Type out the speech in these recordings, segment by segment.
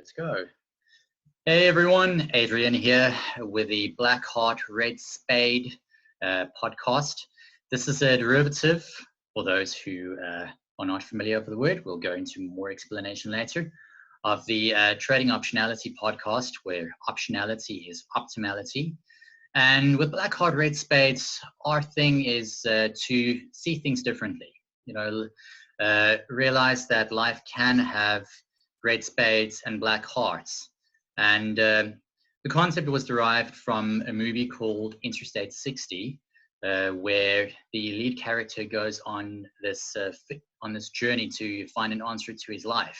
Let's go. Hey everyone, Adrian here with the Black Heart Red Spade podcast. This is a derivative, for those who are not familiar with the word, we'll go into more explanation later, of the Trading Optionality podcast, where optionality is optimality. And with Black Heart Red Spades, our thing is to see things differently. Realize that life can have red spades and black hearts. And the concept was derived from a movie called Interstate 60, where the lead character goes on this journey to find an answer to his life.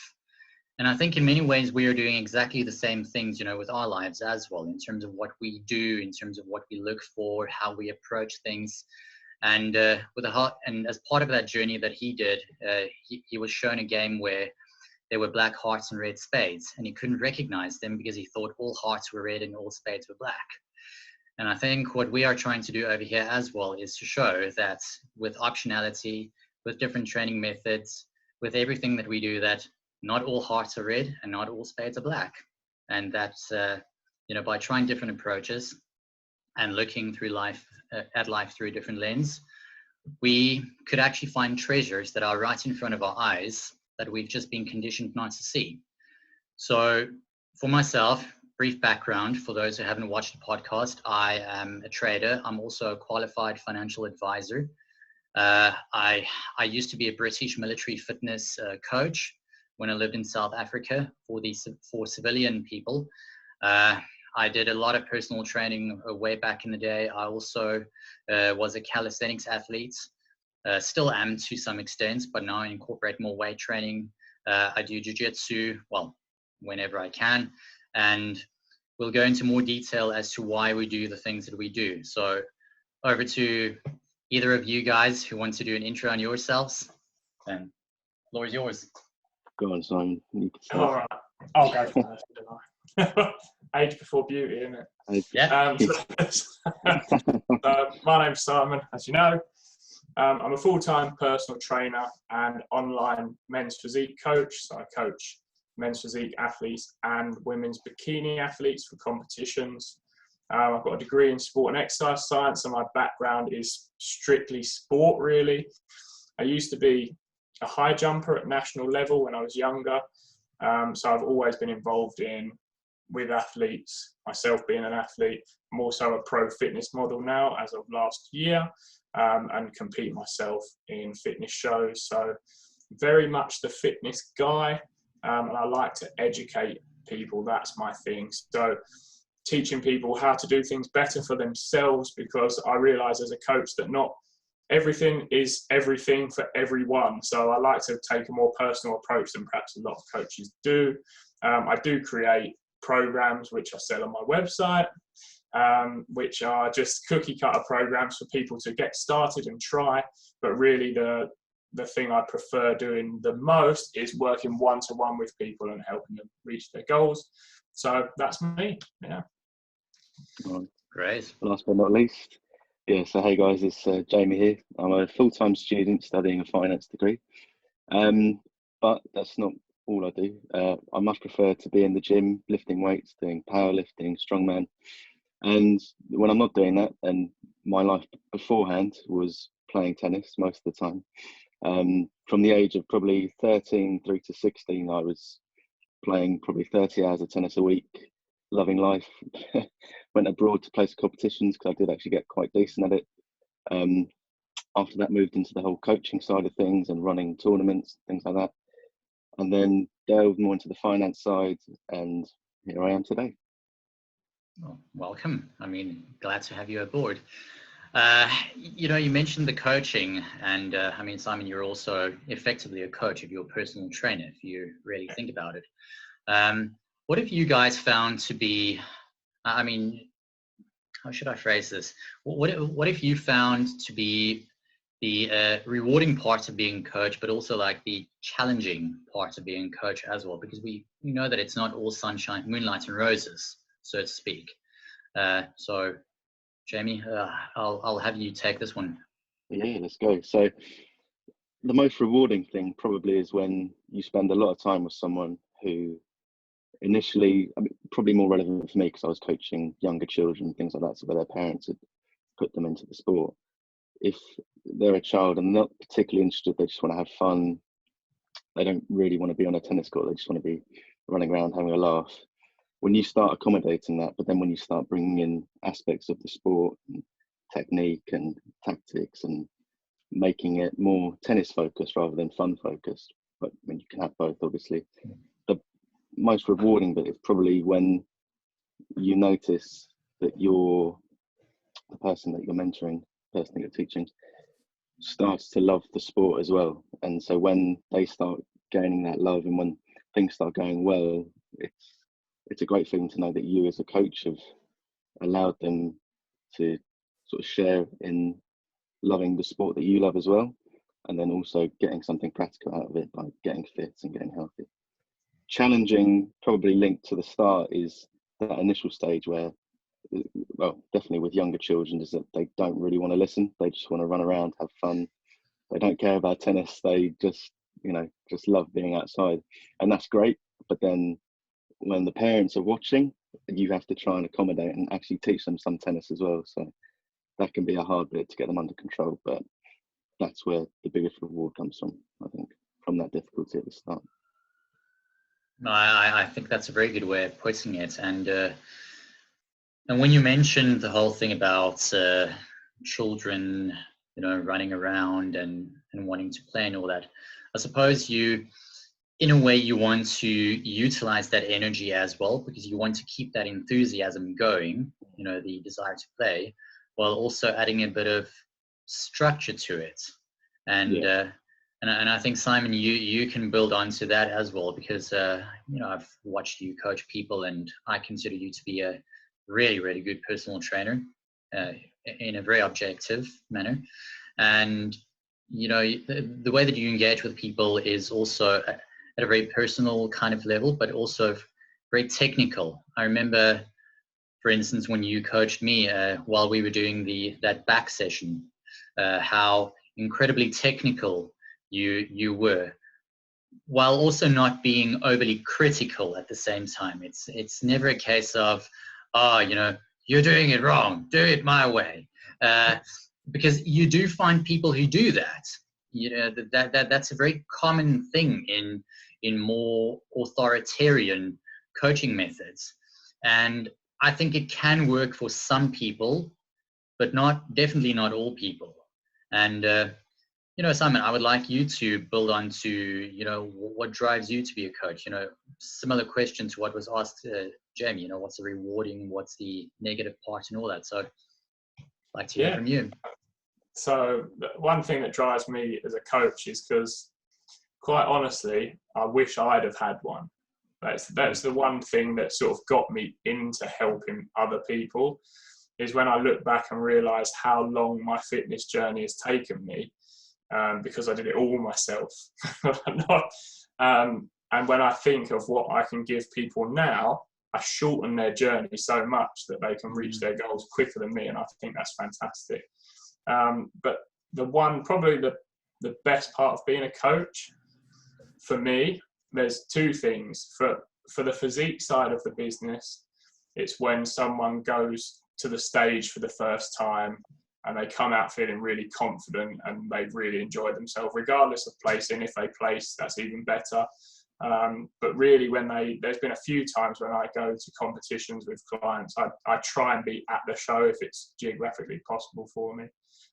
And I think in many ways we are doing exactly the same things, with our lives as well, in terms of what we do, in terms of what we look for, how we approach things. And and as part of that journey that he did, he was shown a game where there were black hearts and red spades, and he couldn't recognize them because he thought all hearts were red and all spades were black. And I think what we are trying to do over here as well is to show that with optionality, with different training methods, with everything that we do, that not all hearts are red and not all spades are black. And that's, by trying different approaches and looking through life, at life through a different lens, we could actually find treasures that are right in front of our eyes that we've just been conditioned not to see. So for myself, brief background for those who haven't watched the podcast, I am a trader. I'm also a qualified financial advisor. I used to be a British military fitness coach when I lived in South Africa for civilian people. I did a lot of personal training way back in the day. I also was a calisthenics athlete. Still am to some extent, but now I incorporate more weight training. I do jiu-jitsu, whenever I can. And we'll go into more detail as to why we do the things that we do. So over to either of you guys who want to do an intro on yourselves. And the floor is yours. Go on, Simon. All right. I'll go first, don't I? Age before beauty, isn't it? Yeah. My name's Simon, as you know. I'm a full-time personal trainer and online men's physique coach. So I coach men's physique athletes and women's bikini athletes for competitions. I've got a degree in sport and exercise science, and my background is strictly sport, really. I used to be a high jumper at national level when I was younger. So I've always been involved with athletes, myself being an athlete. I'm also a pro fitness model now as of last year, and compete myself in fitness shows. So very much the fitness guy, and I like to educate people. That's my thing. So teaching people how to do things better for themselves, because I realize as a coach that not everything is everything for everyone. So I like to take a more personal approach than perhaps a lot of coaches do. I do create programs which I sell on my website, which are just cookie cutter programs for people to get started and try. But really the thing I prefer doing the most is working one-to-one with people and helping them reach their goals. So that's me. Yeah. Great. Last but not least, so hey guys, it's Jamie here. I'm a full-time student studying a finance degree, but that's not all I do. I much prefer to be in the gym, lifting weights, doing powerlifting, strongman. And when I'm not doing that, and my life beforehand was playing tennis most of the time. From the age of probably 13 through to 16, I was playing probably 30 hours of tennis a week, loving life. Went abroad to play some competitions because I did actually get quite decent at it. After that, moved into the whole coaching side of things and running tournaments, things like that. And then delved more into the finance side, and here I am today. Well, welcome. Glad to have you aboard. You mentioned the coaching, and Simon, you're also effectively a coach of your personal trainer, if you really think about it. What have you guys found to be, how should I phrase this? What have you found to be the rewarding parts of being coach, but also like the challenging parts of being coach as well? Because we know that it's not all sunshine, moonlight and roses, so to speak. So Jamie, I'll have you take this one. Yeah, let's go. So the most rewarding thing probably is when you spend a lot of time with someone who initially, I mean, probably more relevant for me because I was coaching younger children, things like that, so where their parents had put them into the sport. If they're a child and not particularly interested, they just want to have fun, they don't really want to be on a tennis court, they just want to be running around having a laugh. When you start accommodating that, but then when you start bringing in aspects of the sport, and technique and tactics, and making it more tennis focused rather than fun focused, but I mean, you can have both, obviously. The most rewarding bit is probably when you notice that the person that you're mentoring, the person that you're teaching, starts to love the sport as well. And so when they start gaining that love and when things start going well, it's a great feeling to know that you as a coach have allowed them to sort of share in loving the sport that you love as well, and then also getting something practical out of it by getting fit and getting healthy. Challenging, probably linked to the start, is that initial stage where, well, definitely with younger children, is that they don't really want to listen. They just want to run around, have fun. They don't care about tennis. They just love being outside, and that's great. But then when the parents are watching, you have to try and accommodate and actually teach them some tennis as well. So that can be a hard bit to get them under control, but that's where the biggest reward comes from, I think, from that difficulty at the start. No, I think that's a very good way of putting it. And when you mentioned the whole thing about children, running around and wanting to play and all that, I suppose in a way, you want to utilize that energy as well, because you want to keep that enthusiasm going, the desire to play, while also adding a bit of structure to it. And I think, Simon, you can build onto that as well, because I've watched you coach people, and I consider you to be a really, really good personal trainer in a very objective manner. And the way that you engage with people is also at a very personal kind of level, but also very technical. I remember, for instance, when you coached me while we were doing that back session, how incredibly technical you were, while also not being overly critical at the same time. It's never a case of, you're doing it wrong, do it my way, because you do find people who do that. That's a very common thing in more authoritarian coaching methods, and I think it can work for some people, but definitely not all people. And Simon, I would like you to build on to what drives you to be a coach. Similar question to what was asked Jamie. What's the rewarding, what's the negative part, and all that. So I'd like to hear from you. So one thing that drives me as a coach is because, quite honestly, I wish I'd have had one. That's the one thing that sort of got me into helping other people, is when I look back and realise how long my fitness journey has taken me, because I did it all myself. And when I think of what I can give people now, I shorten their journey so much that they can reach their goals quicker than me, and I think that's fantastic. But probably the best part of being a coach for me, there's two things. For the physique side of the business, it's when someone goes to the stage for the first time and they come out feeling really confident and they've really enjoyed themselves, regardless of placing. If they place, that's even better. But really, there's been a few times when I go to competitions with clients, I try and be at the show if it's geographically possible for me.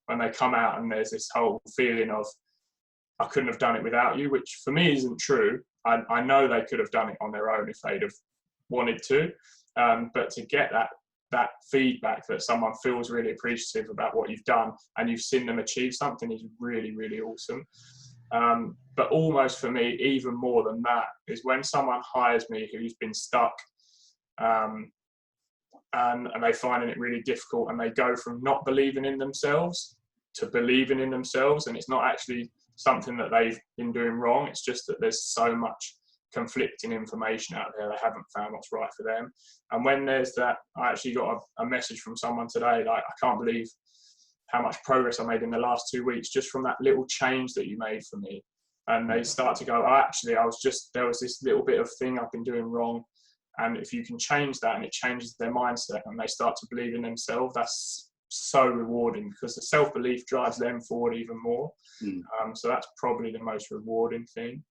When they come out and there's this whole feeling of, I couldn't have done it without you, which for me isn't true. I know they could have done it on their own if they'd have wanted to. But to get that feedback that someone feels really appreciative about what you've done and you've seen them achieve something is really, really awesome. But almost for me, even more than that, is when someone hires me who's been stuck and they finding it really difficult, and they go from not believing in themselves to believing in themselves, and it's not actually something that they've been doing wrong, it's just that there's so much conflicting information out there, they haven't found what's right for them. And when there's that, I actually got a message from someone today, like, I can't believe how much progress I made in the last 2 weeks just from that little change that you made for me. And they start to go, there was this little bit of thing I've been doing wrong, And if you can change that and it changes their mindset and they start to believe in themselves, that's so rewarding, because the self-belief drives them forward even more. So that's probably the most rewarding thing.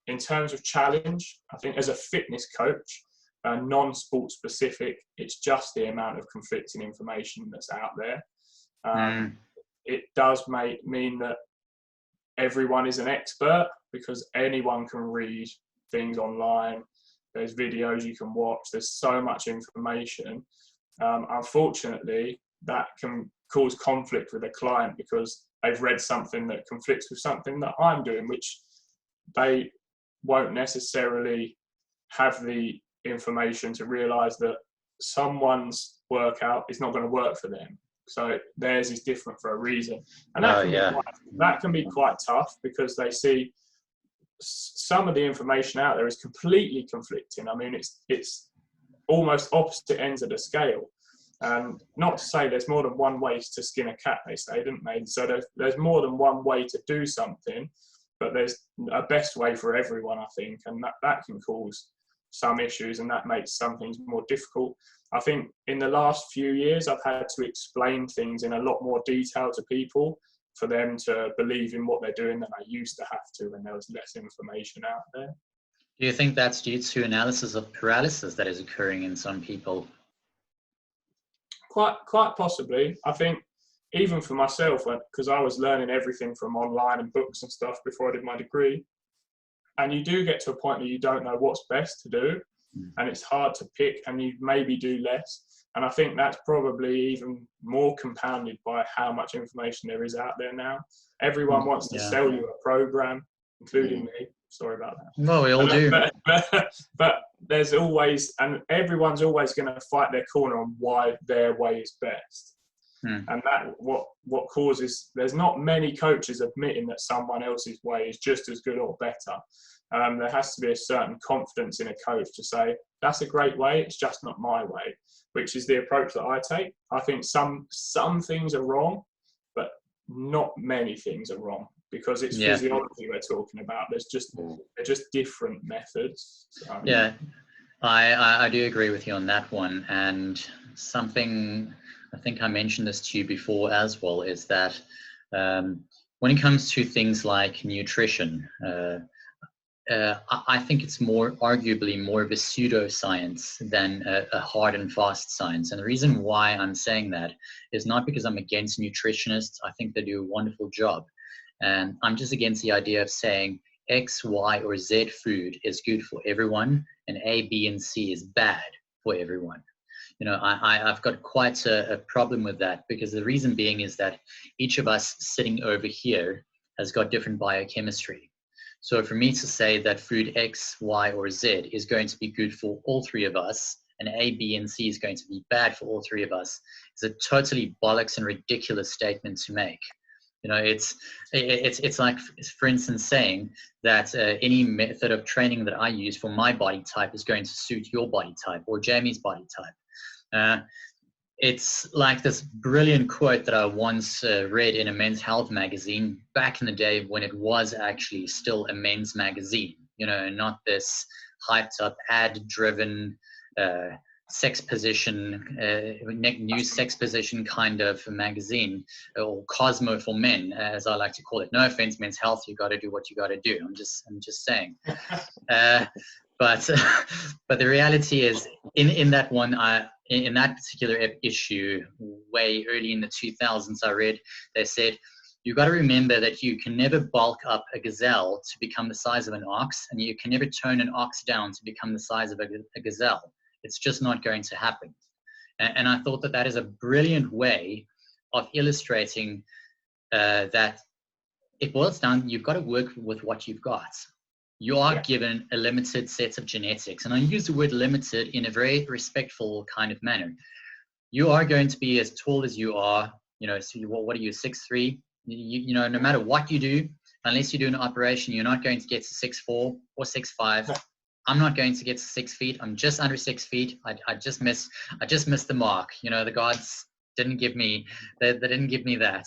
In terms of challenge, I think as a fitness coach, non-sport specific, it's just the amount of conflicting information that's out there. It does mean that everyone is an expert, because anyone can read things online. There's videos you can watch. There's so much information. Unfortunately, that can cause conflict with a client because they've read something that conflicts with something that I'm doing, which they won't necessarily have the information to realise that someone's workout is not going to work for them. So theirs is different for a reason. And that can be quite tough, because they see some of the information out there is completely conflicting. I mean, it's almost opposite ends of the scale. Not to say there's more than one way to skin a cat, they say, didn't they? So there's more than one way to do something, but there's a best way for everyone, I think, and that can cause some issues, and that makes some things more difficult. I think in the last few years, I've had to explain things in a lot more detail to people for them to believe in what they're doing than I used to have to when there was less information out there. Do you think that's due to analysis of paralysis that is occurring in some people? Quite possibly. I think even for myself, because I was learning everything from online and books and stuff before I did my degree, and you do get to a point where you don't know what's best to do, and it's hard to pick, and you maybe do less. And I think that's probably even more compounded by how much information there is out there now. Everyone wants to sell you a program, including me. Sorry about that. No, we all do. But there's always, and everyone's always going to fight their corner on why their way is best. And that what causes, there's not many coaches admitting that someone else's way is just as good or better. There has to be a certain confidence in a coach to say, that's a great way, it's just not my way, which is the approach that I take. I think some things are wrong, but not many things are wrong, because it's physiology we're talking about. They're just different methods. So. Yeah, I do agree with you on that one. And something, I think I mentioned this to you before as well, is that when it comes to things like nutrition, I think it's arguably more of a pseudoscience than a hard and fast science. And the reason why I'm saying that is not because I'm against nutritionists. I think they do a wonderful job. And I'm just against the idea of saying X, Y, or Z food is good for everyone, and A, B, and C is bad for everyone. You know, I've got quite a problem with that, because the reason being is that each of us sitting over here has got different biochemistry. So for me to say that food X, Y, or Z is going to be good for all three of us, and A, B, and C is going to be bad for all three of us, is a totally bollocks and ridiculous statement to make. You know, it's like, for instance, saying that any method of training that I use for my body type is going to suit your body type or Jamie's body type. It's like this brilliant quote that I once read in a men's health magazine back in the day when it was actually still a men's magazine, you know, not this hyped up ad-driven sex position, new sex position kind of magazine, or Cosmo for men, as I like to call it. No offense, Men's Health, you got to do what you got to do. I'm just saying. But the reality is, in that one, in that particular issue, way early in the 2000s, I read, they said, you got to remember that you can never bulk up a gazelle to become the size of an ox, and you can never tone an ox down to become the size of a gazelle. It's just not going to happen. And I thought that is a brilliant way of illustrating that it boils down, you've got to work with what you've got. You are given a limited set of genetics. And I use the word limited in a very respectful kind of manner. You are going to be as tall as you are, you know, so what are you, 6'3"? You know, no matter what you do, unless you do an operation, you're not going to get to 6'4" or 6'5". I'm not going to get to 6 feet. I'm just under 6 feet. I just missed the mark. You know, the gods didn't give me, they didn't give me that.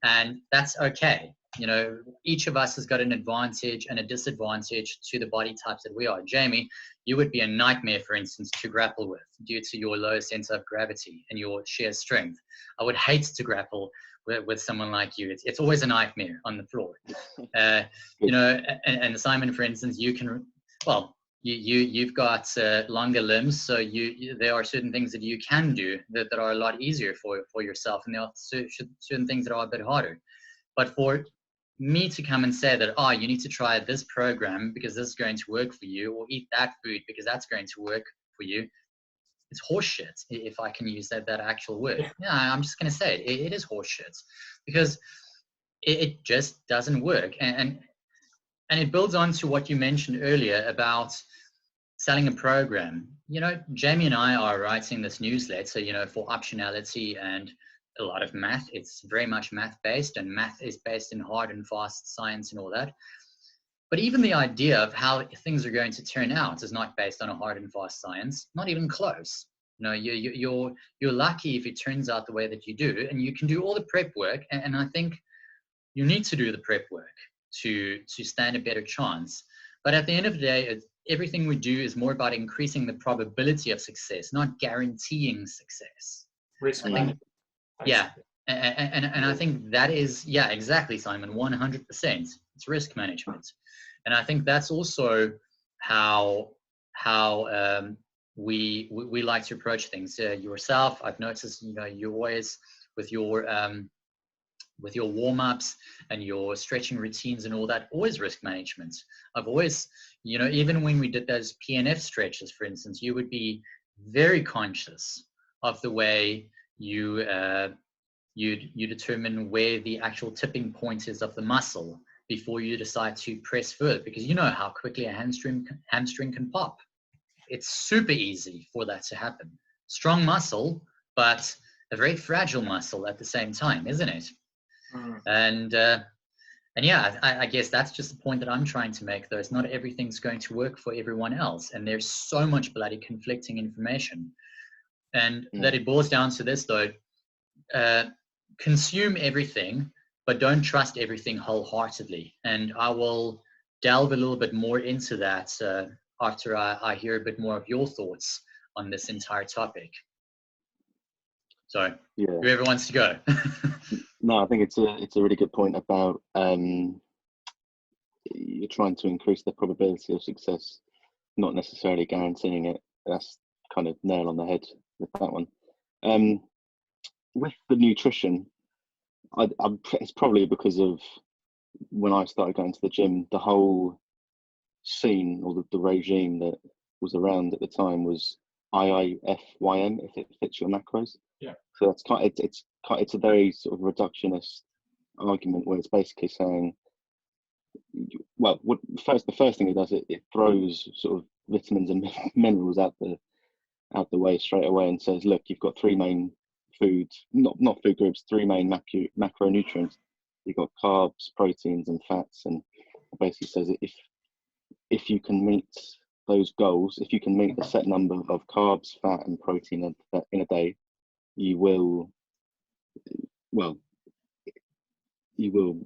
And that's okay. you know, each of us has got an advantage and a disadvantage to the body types that we are. Jamie, you would be a nightmare, for instance, to grapple with due to your low center of gravity and your sheer strength. I would hate to grapple with someone like you. It's always a nightmare on the floor. You know, and Simon, for instance, you can, well, you've got longer limbs, so there are certain things that you can do that are a lot easier for yourself, and there are certain things that are a bit harder. But for me to come and say that, oh, you need to try this program because this is going to work for you, or eat that food because that's going to work for you, it's horseshit, if I can use that actual word. Yeah, I'm just going to say it is horseshit, because it just doesn't work. And it builds on to what you mentioned earlier about selling a program. You know, Jamie and I are writing this newsletter, you know, for Optionality and a lot of math. It's very much math based, and math is based in hard and fast science and all that. But even the idea of how things are going to turn out is not based on a hard and fast science, not even close. You know, you're lucky if it turns out the way that you do, and you can do all the prep work. And I think you need to do the prep work to stand a better chance. But at the end of the day, everything we do is more about increasing the probability of success, not guaranteeing success. Risk management. Yeah, and I think that is, yeah, exactly, Simon, 100%. It's risk management. And I think that's also how we like to approach things. Yourself, I've noticed, you know, you always, with your warm-ups and your stretching routines and all that, always risk management. I've always, you know, even when we did those PNF stretches, for instance, you would be very conscious of the way you determine where the actual tipping point is of the muscle before you decide to press further, because you know how quickly a hamstring can pop. It's super easy for that to happen. Strong muscle, but a very fragile muscle at the same time, isn't it? And yeah, I guess that's just the point that I'm trying to make, though. It's not everything's going to work for everyone else, and there's so much bloody conflicting information. And that it boils down to this, though: consume everything, but don't trust everything wholeheartedly. And I will delve a little bit more into that after I hear a bit more of your thoughts on this entire topic. So, yeah, whoever wants to go. No, I think it's a really good point about you're trying to increase the probability of success, not necessarily guaranteeing it. That's kind of nail on the head with that one. With the nutrition, it's probably because of when I started going to the gym, the whole scene or the regime that was around at the time was IIFYM, if it fits your macros. Yeah. So it's a very sort of reductionist argument where it's basically saying, well, the first thing it does, it throws sort of vitamins and minerals out the way straight away and says, look, you've got three main foods, not food groups, three main macronutrients. You've got carbs, proteins, and fats, and it basically says if you can meet those goals, if you can meet the set number of carbs, fat, and protein in a day, you will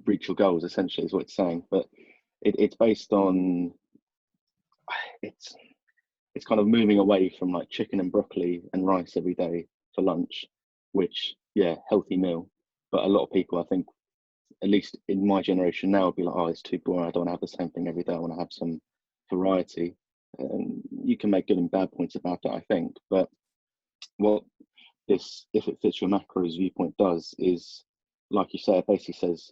reach your goals, essentially, is what it's saying. But it's based on, it's kind of moving away from like chicken and broccoli and rice every day for lunch, which, yeah, healthy meal. But a lot of people, I think, at least in my generation now, would be like, oh, it's too boring. I don't want to have the same thing every day. I want to have some variety. And you can make good and bad points about it, I think. But what this, if it fits your macros viewpoint, does is, like you say, it basically says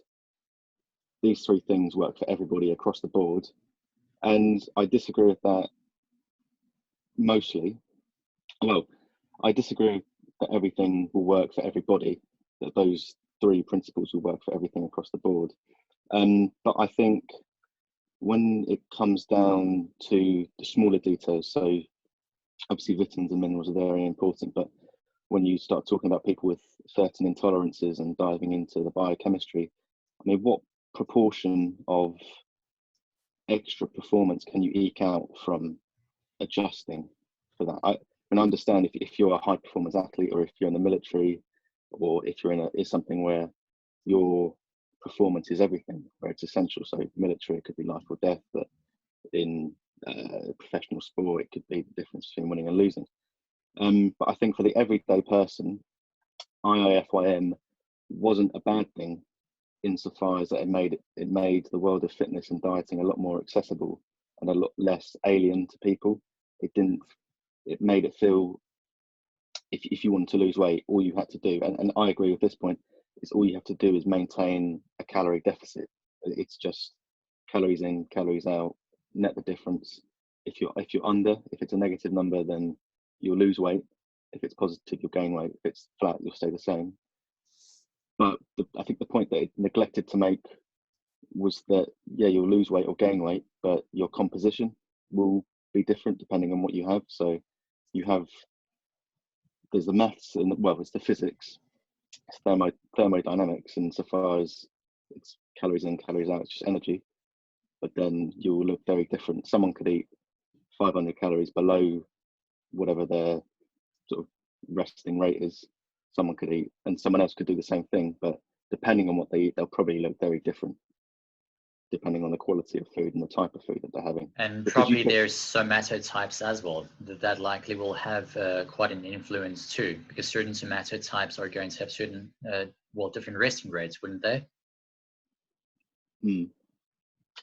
these three things work for everybody across the board. And I disagree with that mostly. Well, I disagree that everything will work for everybody, that those three principles will work for everything across the board. But I think when it comes down to the smaller details, so obviously vitamins and minerals are very important, but when you start talking about people with certain intolerances and diving into the biochemistry, I mean, what proportion of extra performance can you eke out from adjusting for that? I understand if you're a high performance athlete, or if you're in the military, or if you're in something where your performance is everything, where it's essential. So military, it could be life or death, but in professional sport, it could be the difference between winning and losing. But I think for the everyday person, IIFYM wasn't a bad thing, insofar as that it made the world of fitness and dieting a lot more accessible and a lot less alien to people. It made it feel, if you wanted to lose weight, all you had to do, and I agree with this point, is all you have to do is maintain a calorie deficit. It's just calories in, calories out, net the difference. If you're under, if it's a negative number, then you'll lose weight. If it's positive, you'll gain weight. If it's flat, you'll stay the same. But I think the point that it neglected to make was that, yeah, you'll lose weight or gain weight, but your composition will be different depending on what you have. So there's the maths, and it's the physics, it's thermodynamics, and so far as it's calories in, calories out, it's just energy. But then you'll look very different. Someone could eat 500 calories below whatever their sort of resting rate is. Someone could eat, and someone else could do the same thing, but depending on what they eat, they'll probably look very different, depending on the quality of food and the type of food that they're having. And probably there's somatotypes as well, that likely will have quite an influence too, because certain somatotypes are going to have certain, different resting rates, wouldn't they?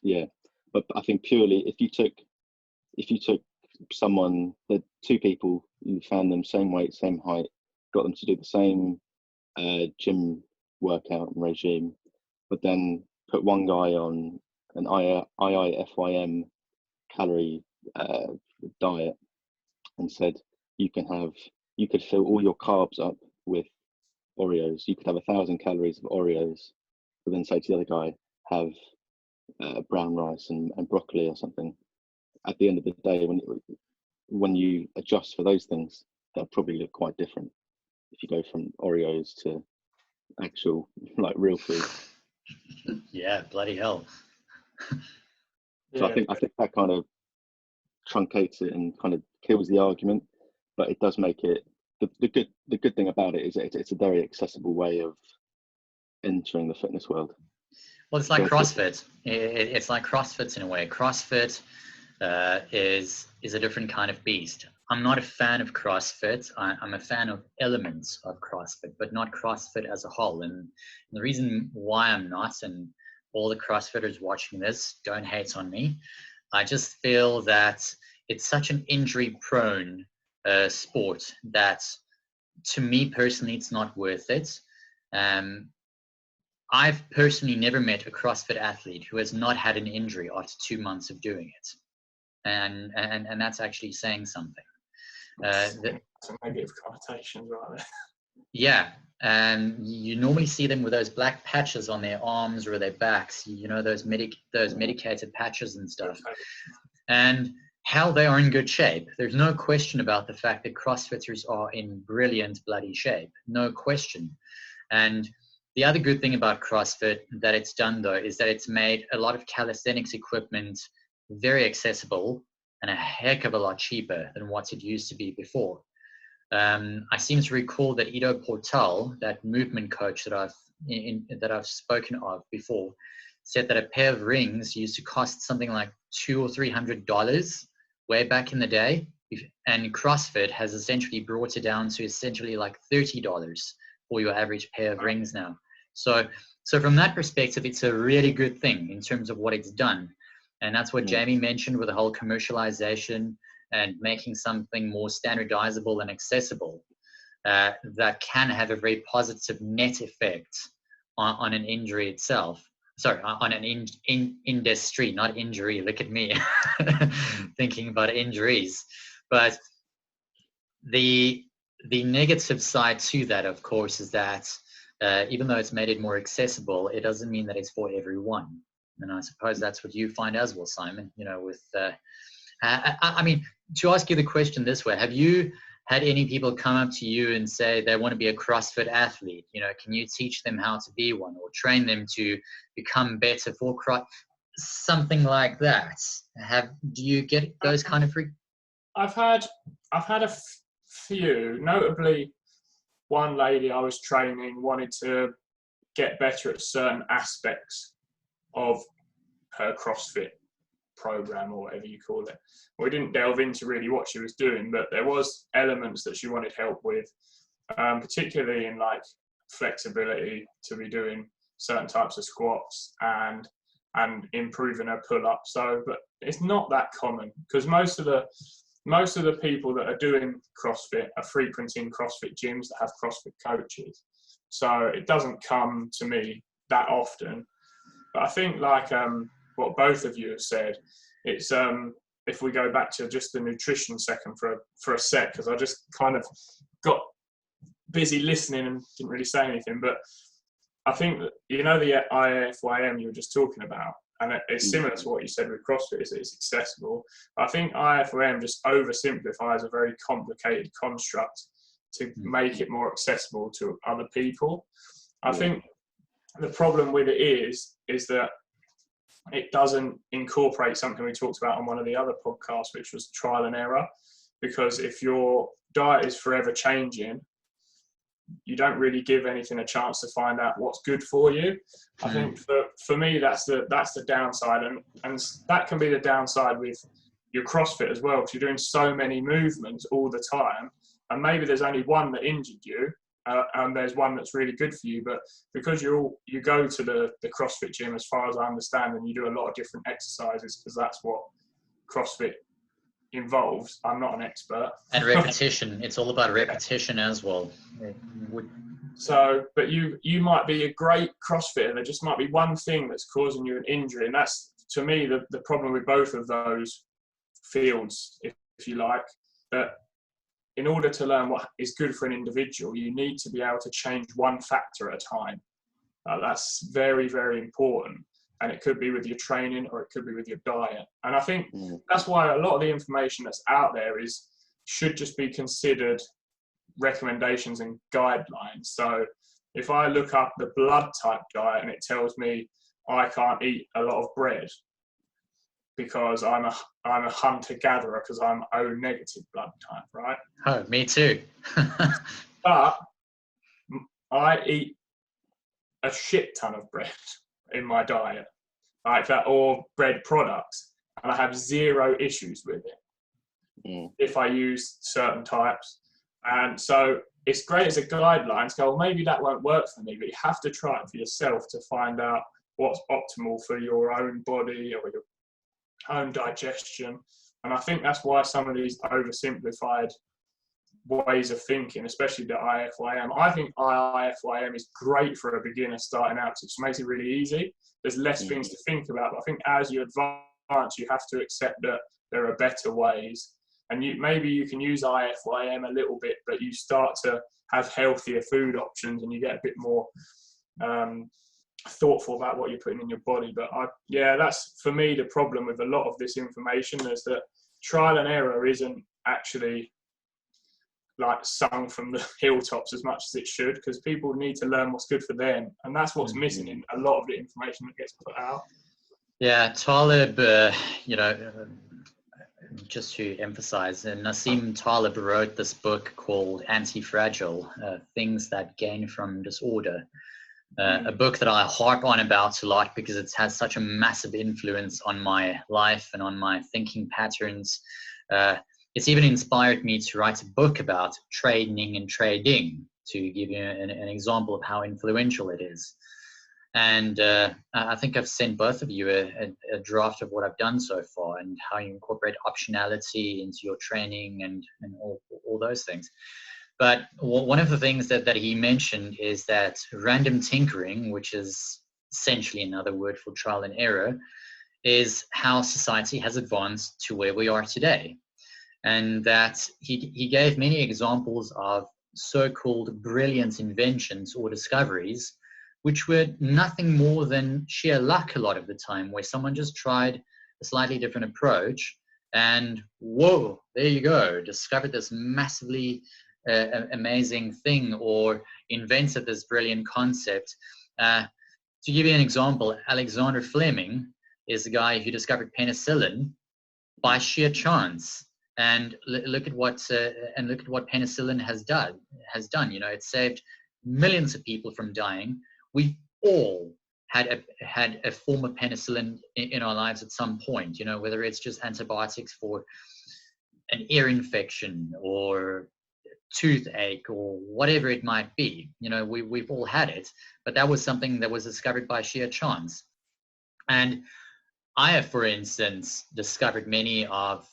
Yeah, but I think purely if you took someone, the two people, you found them same weight, same height, got them to do the same gym workout and regime, but then put one guy on an IIFYM calorie diet and said you could fill all your carbs up with Oreos. You could have 1,000 calories of Oreos, but then say to the other guy, have brown rice and broccoli or something. At the end of the day, when you adjust for those things, they'll probably look quite different if you go from Oreos to actual, like, real food. Yeah, bloody hell. So I think that kind of truncates it and kind of kills the argument, but it does make it, the good thing about it is that it's a very accessible way of entering the fitness world. Well, it's like CrossFit. It's like CrossFit in a way. CrossFit is a different kind of beast. I'm not a fan of CrossFit. I'm a fan of elements of CrossFit, but not CrossFit as a whole. And the reason why I'm not, and all the CrossFitters watching this, don't hate on me. I just feel that it's such an injury-prone sport that, to me personally, it's not worth it. I've personally never met a CrossFit athlete who has not had an injury after 2 months of doing it. And that's actually saying something. Some negative connotations right there. Yeah, and you normally see them with those black patches on their arms or their backs. You know, those medicated patches and stuff. And how they are in good shape. There's no question about the fact that CrossFitters are in brilliant bloody shape. No question. And the other good thing about CrossFit that it's done, though, is that it's made a lot of calisthenics equipment very accessible and a heck of a lot cheaper than what it used to be before. I seem to recall that Ido Portal, that movement coach that I've spoken of before, said that a pair of rings used to cost something like $200 or $300 way back in the day, and CrossFit has essentially brought it down to essentially like $30 for your average pair of rings now. So from that perspective, it's a really good thing in terms of what it's done. And that's what Jamie mentioned with the whole commercialization and making something more standardizable and accessible that can have a very positive net effect on an injury itself. Sorry, on an industry, not injury. Look at me thinking about injuries. But the negative side to that, of course, is that even though it's made it more accessible, it doesn't mean that it's for everyone. And I suppose that's what you find as well, Simon. You know, with I mean, to ask you the question this way, have you had any people come up to you and say they want to be a CrossFit athlete? You know, can you teach them how to be one, or train them to become better for something like that? Do you get those kind of? I've had a few. Notably, one lady I was training wanted to get better at certain aspects of her CrossFit program, or whatever you call it. We didn't delve into really what she was doing, but there was elements that she wanted help with, particularly in like flexibility, to be doing certain types of squats and improving her pull-up. So, but it's not that common, because most of the people that are doing CrossFit are frequenting CrossFit gyms that have CrossFit coaches. So it doesn't come to me that often. But I think like what both of you have said, it's if we go back to just the nutrition second for a sec, because I just kind of got busy listening and didn't really say anything. But I think that, you know, the IFYM you were just talking about, and it's similar to what you said with CrossFit, is it's accessible. I think IFYM just oversimplifies a very complicated construct to make it more accessible to other people. I think the problem with it is that it doesn't incorporate something we talked about on one of the other podcasts, which was trial and error. Because if your diet is forever changing, you don't really give anything a chance to find out what's good for you. I think for me, that's the downside, and that can be the downside with your CrossFit as well, because you're doing so many movements all the time, and maybe there's only one that injured you, and there's one that's really good for you. But because you go to the CrossFit gym, as far as I understand, and you do a lot of different exercises, because that's what CrossFit involves. I'm not an expert. And repetition. It's all about repetition as well. So, but you might be a great CrossFitter. There just might be one thing that's causing you an injury, and that's, to me, the problem with both of those fields, if you like, that in order to learn what is good for an individual, you need to be able to change one factor at a time. That's very, very important. And it could be with your training, or it could be with your diet. And I think that's why a lot of the information that's out there should just be considered recommendations and guidelines. So if I look up the blood type diet and it tells me I can't eat a lot of bread because I'm a hunter-gatherer, because I'm O negative blood type, right? Oh, me too. But I eat a shit ton of bread in my diet, like that, or bread products, and I have zero issues with it if I use certain types. And so it's great as a guideline to go, well, maybe that won't work for me, but you have to try it for yourself to find out what's optimal for your own body or your own digestion. And I think that's why some of these oversimplified ways of thinking, especially the IFYM. I think IFYM is great for a beginner starting out, because it makes it really easy. There's less things to think about. But I think as you advance, you have to accept that there are better ways. And maybe you can use IFYM a little bit, but you start to have healthier food options, and you get a bit more thoughtful about what you're putting in your body. But that's for me the problem with a lot of this information, is that trial and error isn't actually like sung from the hilltops as much as it should, because people need to learn what's good for them, and that's what's missing in a lot of the information that gets put out. Yeah, Taleb, just to emphasize, Nassim Taleb wrote this book called Anti-Fragile, Things That Gain from Disorder. A book that I harp on about a lot because it has such a massive influence on my life and on my thinking patterns. It's even inspired me to write a book about training and trading, to give you an example of how influential it is. And I think I've sent both of you a draft of what I've done so far, and how you incorporate optionality into your training and all those things. But one of the things that he mentioned is that random tinkering, which is essentially another word for trial and error, is how society has advanced to where we are today. And that he gave many examples of so-called brilliant inventions or discoveries, which were nothing more than sheer luck a lot of the time, where someone just tried a slightly different approach, and whoa, there you go, discovered this massively amazing thing, or invented this brilliant concept. To give you an example, Alexander Fleming is the guy who discovered penicillin by sheer chance. And look at what penicillin has done. You know, it saved millions of people from dying. We all had a form of penicillin in our lives at some point, whether it's just antibiotics for an ear infection or toothache or whatever it might be. We've all had it, but that was something that was discovered by sheer chance. And I have, for instance, discovered many of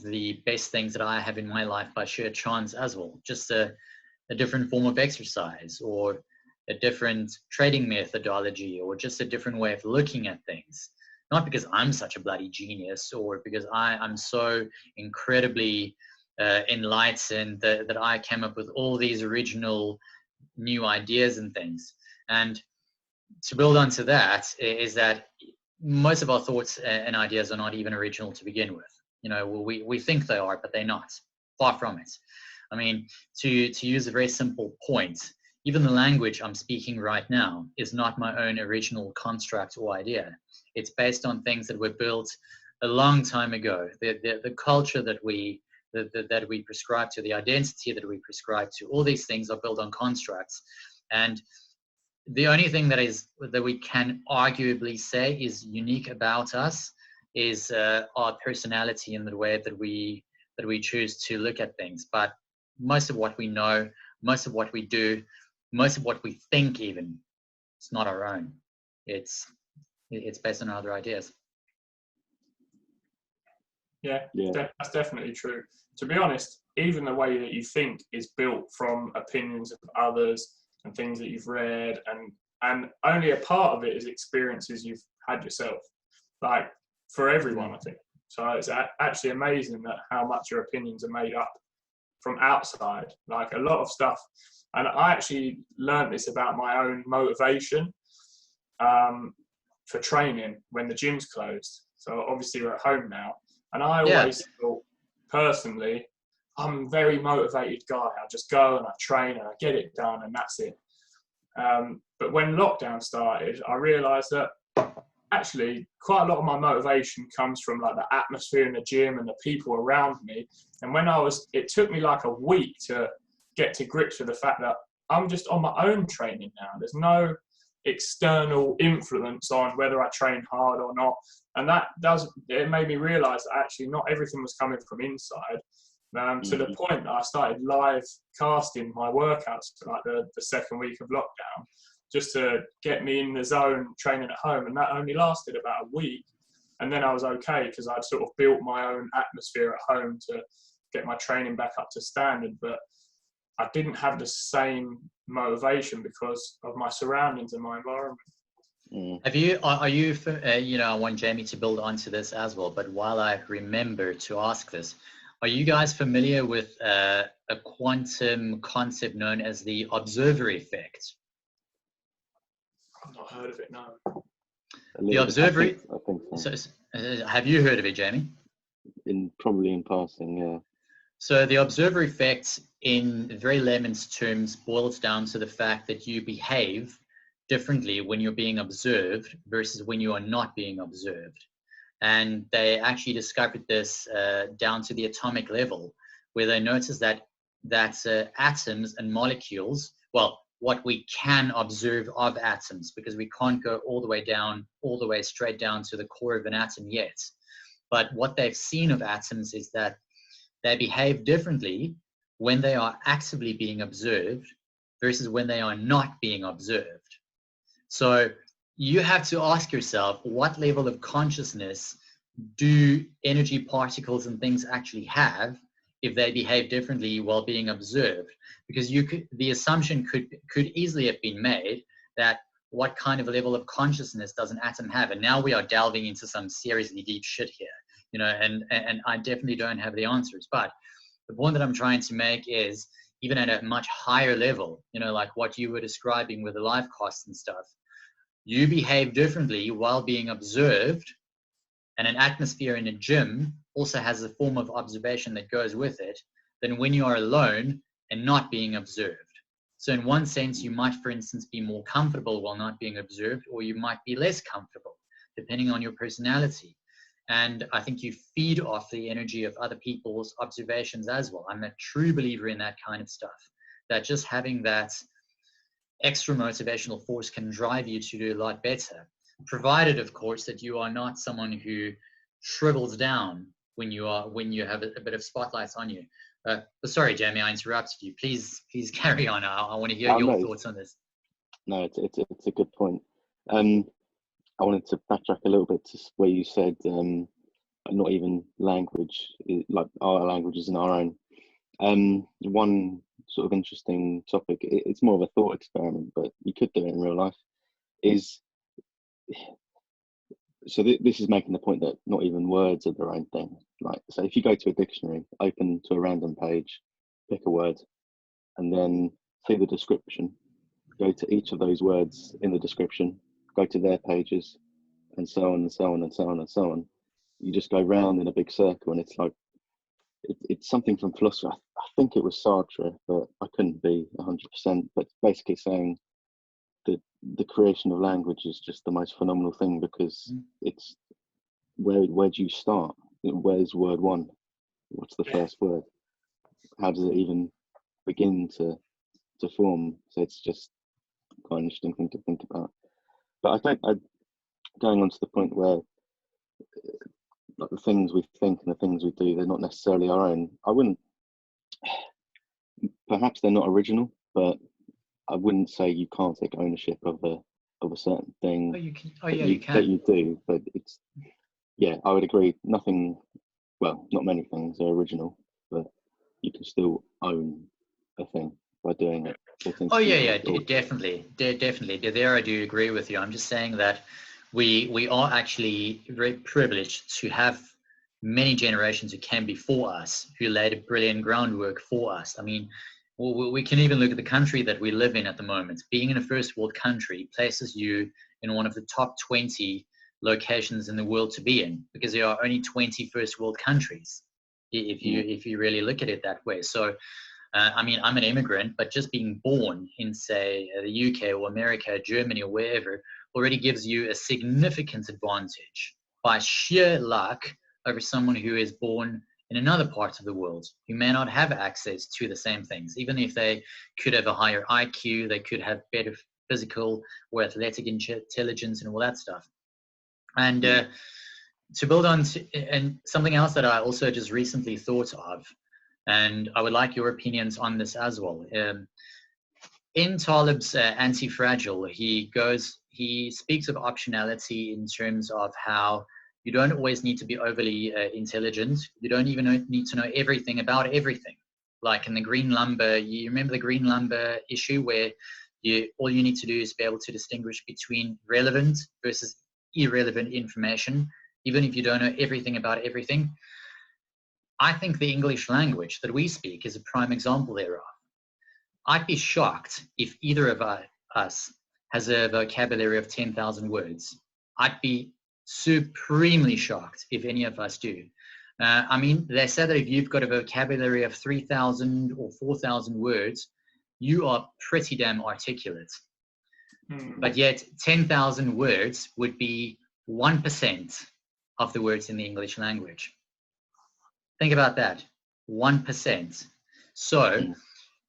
the best things that I have in my life by sheer chance as well. Just a different form of exercise, or a different trading methodology, or just a different way of looking at things. Not because I'm such a bloody genius, or because I'm so incredibly enlightened that I came up with all these original new ideas and things. And to build onto that is that most of our thoughts and ideas are not even original to begin with. We think they are, but they're not. Far from it. I mean, to use a very simple point, even the language I'm speaking right now is not my own original construct or idea. It's based on things that were built a long time ago. The culture that we prescribe to, the identity that we prescribe to, all these things are built on constructs. And the only thing that we can arguably say is unique about us is our personality and the way that we choose to look at things. But most of what we know, most of what we do, most of what we think, even, it's not our own. It's based on other ideas. Yeah, that's definitely true. To be honest, even the way that you think is built from opinions of others and things that you've read, and only a part of it is experiences you've had yourself. Like, for everyone, I think. So it's actually amazing that how much your opinions are made up from outside, like a lot of stuff. And I actually learned this about my own motivation for training when the gym's closed. So obviously we're at home now, and I always thought, personally, I'm a very motivated guy. I just go and I train and I get it done, and that's it. But when lockdown started, I realised that actually quite a lot of my motivation comes from like the atmosphere in the gym and the people around me. And it took me like a week to get to grips with the fact that I'm just on my own training now. There's no external influence on whether I train hard or not. And it made me realise that actually not everything was coming from inside. To the point that I started live casting my workouts for like the second week of lockdown, just to get me in the zone training at home. And that only lasted about a week. And then I was okay, because I'd sort of built my own atmosphere at home to get my training back up to standard. But I didn't have the same motivation because of my surroundings and my environment. I want Jamie to build onto this as well, but while I remember to ask this, are you guys familiar with a quantum concept known as the observer effect? I've not heard of it, no. The observer. I think so. Have you heard of it, Jamie? Probably in passing, yeah. So the observer effect, in very layman's terms, boils down to the fact that you behave differently when you're being observed versus when you are not being observed. And they actually discovered this down to the atomic level, where they noticed that atoms and molecules, well, what we can observe of atoms, because we can't go all the way straight down to the core of an atom yet. But what they've seen of atoms is that they behave differently when they are actively being observed versus when they are not being observed. So you have to ask yourself, what level of consciousness do energy particles and things actually have if they behave differently while being observed? Because the assumption could easily have been made that what kind of a level of consciousness does an atom have? And now we are delving into some seriously deep shit here, and I definitely don't have the answers. But the point that I'm trying to make is, even at a much higher level, like what you were describing with the live costs and stuff, you behave differently while being observed, and an atmosphere in a gym also has a form of observation that goes with it, than when you are alone and not being observed. So in one sense, you might, for instance, be more comfortable while not being observed, or you might be less comfortable, depending on your personality. And I think you feed off the energy of other people's observations as well. I'm a true believer in that kind of stuff, that just having that extra motivational force can drive you to do a lot better, provided, of course, that you are not someone who shrivels down when you have a bit of spotlight on you. Sorry, Jamie, I interrupted you. Please carry on. I want to hear your thoughts on this. No, it's a good point. I wanted to backtrack a little bit to where you said not even language, like our language isn't our own. One sort of interesting topic, it's more of a thought experiment, but you could do it in real life, is, so this is making the point that not even words are their own thing. Like, so if you go to a dictionary, open to a random page, pick a word, and then see the description, go to each of those words in the description, go to their pages, and so on and so on and so on and so on. You just go round in a big circle, and it's like, it's something from philosophy. I think it was Sartre, but I couldn't be 100%. But basically saying that the creation of language is just the most phenomenal thing, because it's where do you start? Where's word one? What's the first word? How does it even begin to form? So it's just quite an interesting thing to think about. But I think going on to the point where like the things we think and the things we do, they're not necessarily our own. I wouldn't, perhaps they're not original, but I wouldn't say you can't take ownership of a certain thing. Oh, you can. Oh, that yeah, you can. That you do, but it's, yeah, I would agree. Nothing, well, not many things are original, but you can still own a thing by doing it. Oh yeah, definitely. There I do agree with you. I'm just saying that we are actually very privileged to have many generations who came before us, who laid a brilliant groundwork for us. I mean, we can even look at the country that we live in at the moment. Being in a first world country places you in one of the top 20 locations in the world to be in, because there are only 20 first world countries, if you really look at it that way. So I mean, I'm an immigrant, but just being born in, say, the UK or America, Germany, or wherever already gives you a significant advantage by sheer luck over someone who is born in another part of the world, who may not have access to the same things. Even if they could have a higher IQ, they could have better physical or athletic intelligence and all that stuff. And to build on and something else that I also just recently thought of, and I would like your opinions on this as well. In Taleb's Anti-Fragile, he speaks of optionality in terms of how you don't always need to be overly intelligent. You don't even need to know everything about everything. Like in the green lumber, you remember the green lumber issue where all you need to do is be able to distinguish between relevant versus irrelevant information, even if you don't know everything about everything. I think the English language that we speak is a prime example thereof. I'd be shocked if either of us has a vocabulary of 10,000 words. I'd be supremely shocked if any of us do. I mean, they say that if you've got a vocabulary of 3,000 or 4,000 words, you are pretty damn articulate. But yet 10,000 words would be 1% of the words in the English language. Think about that, 1%. So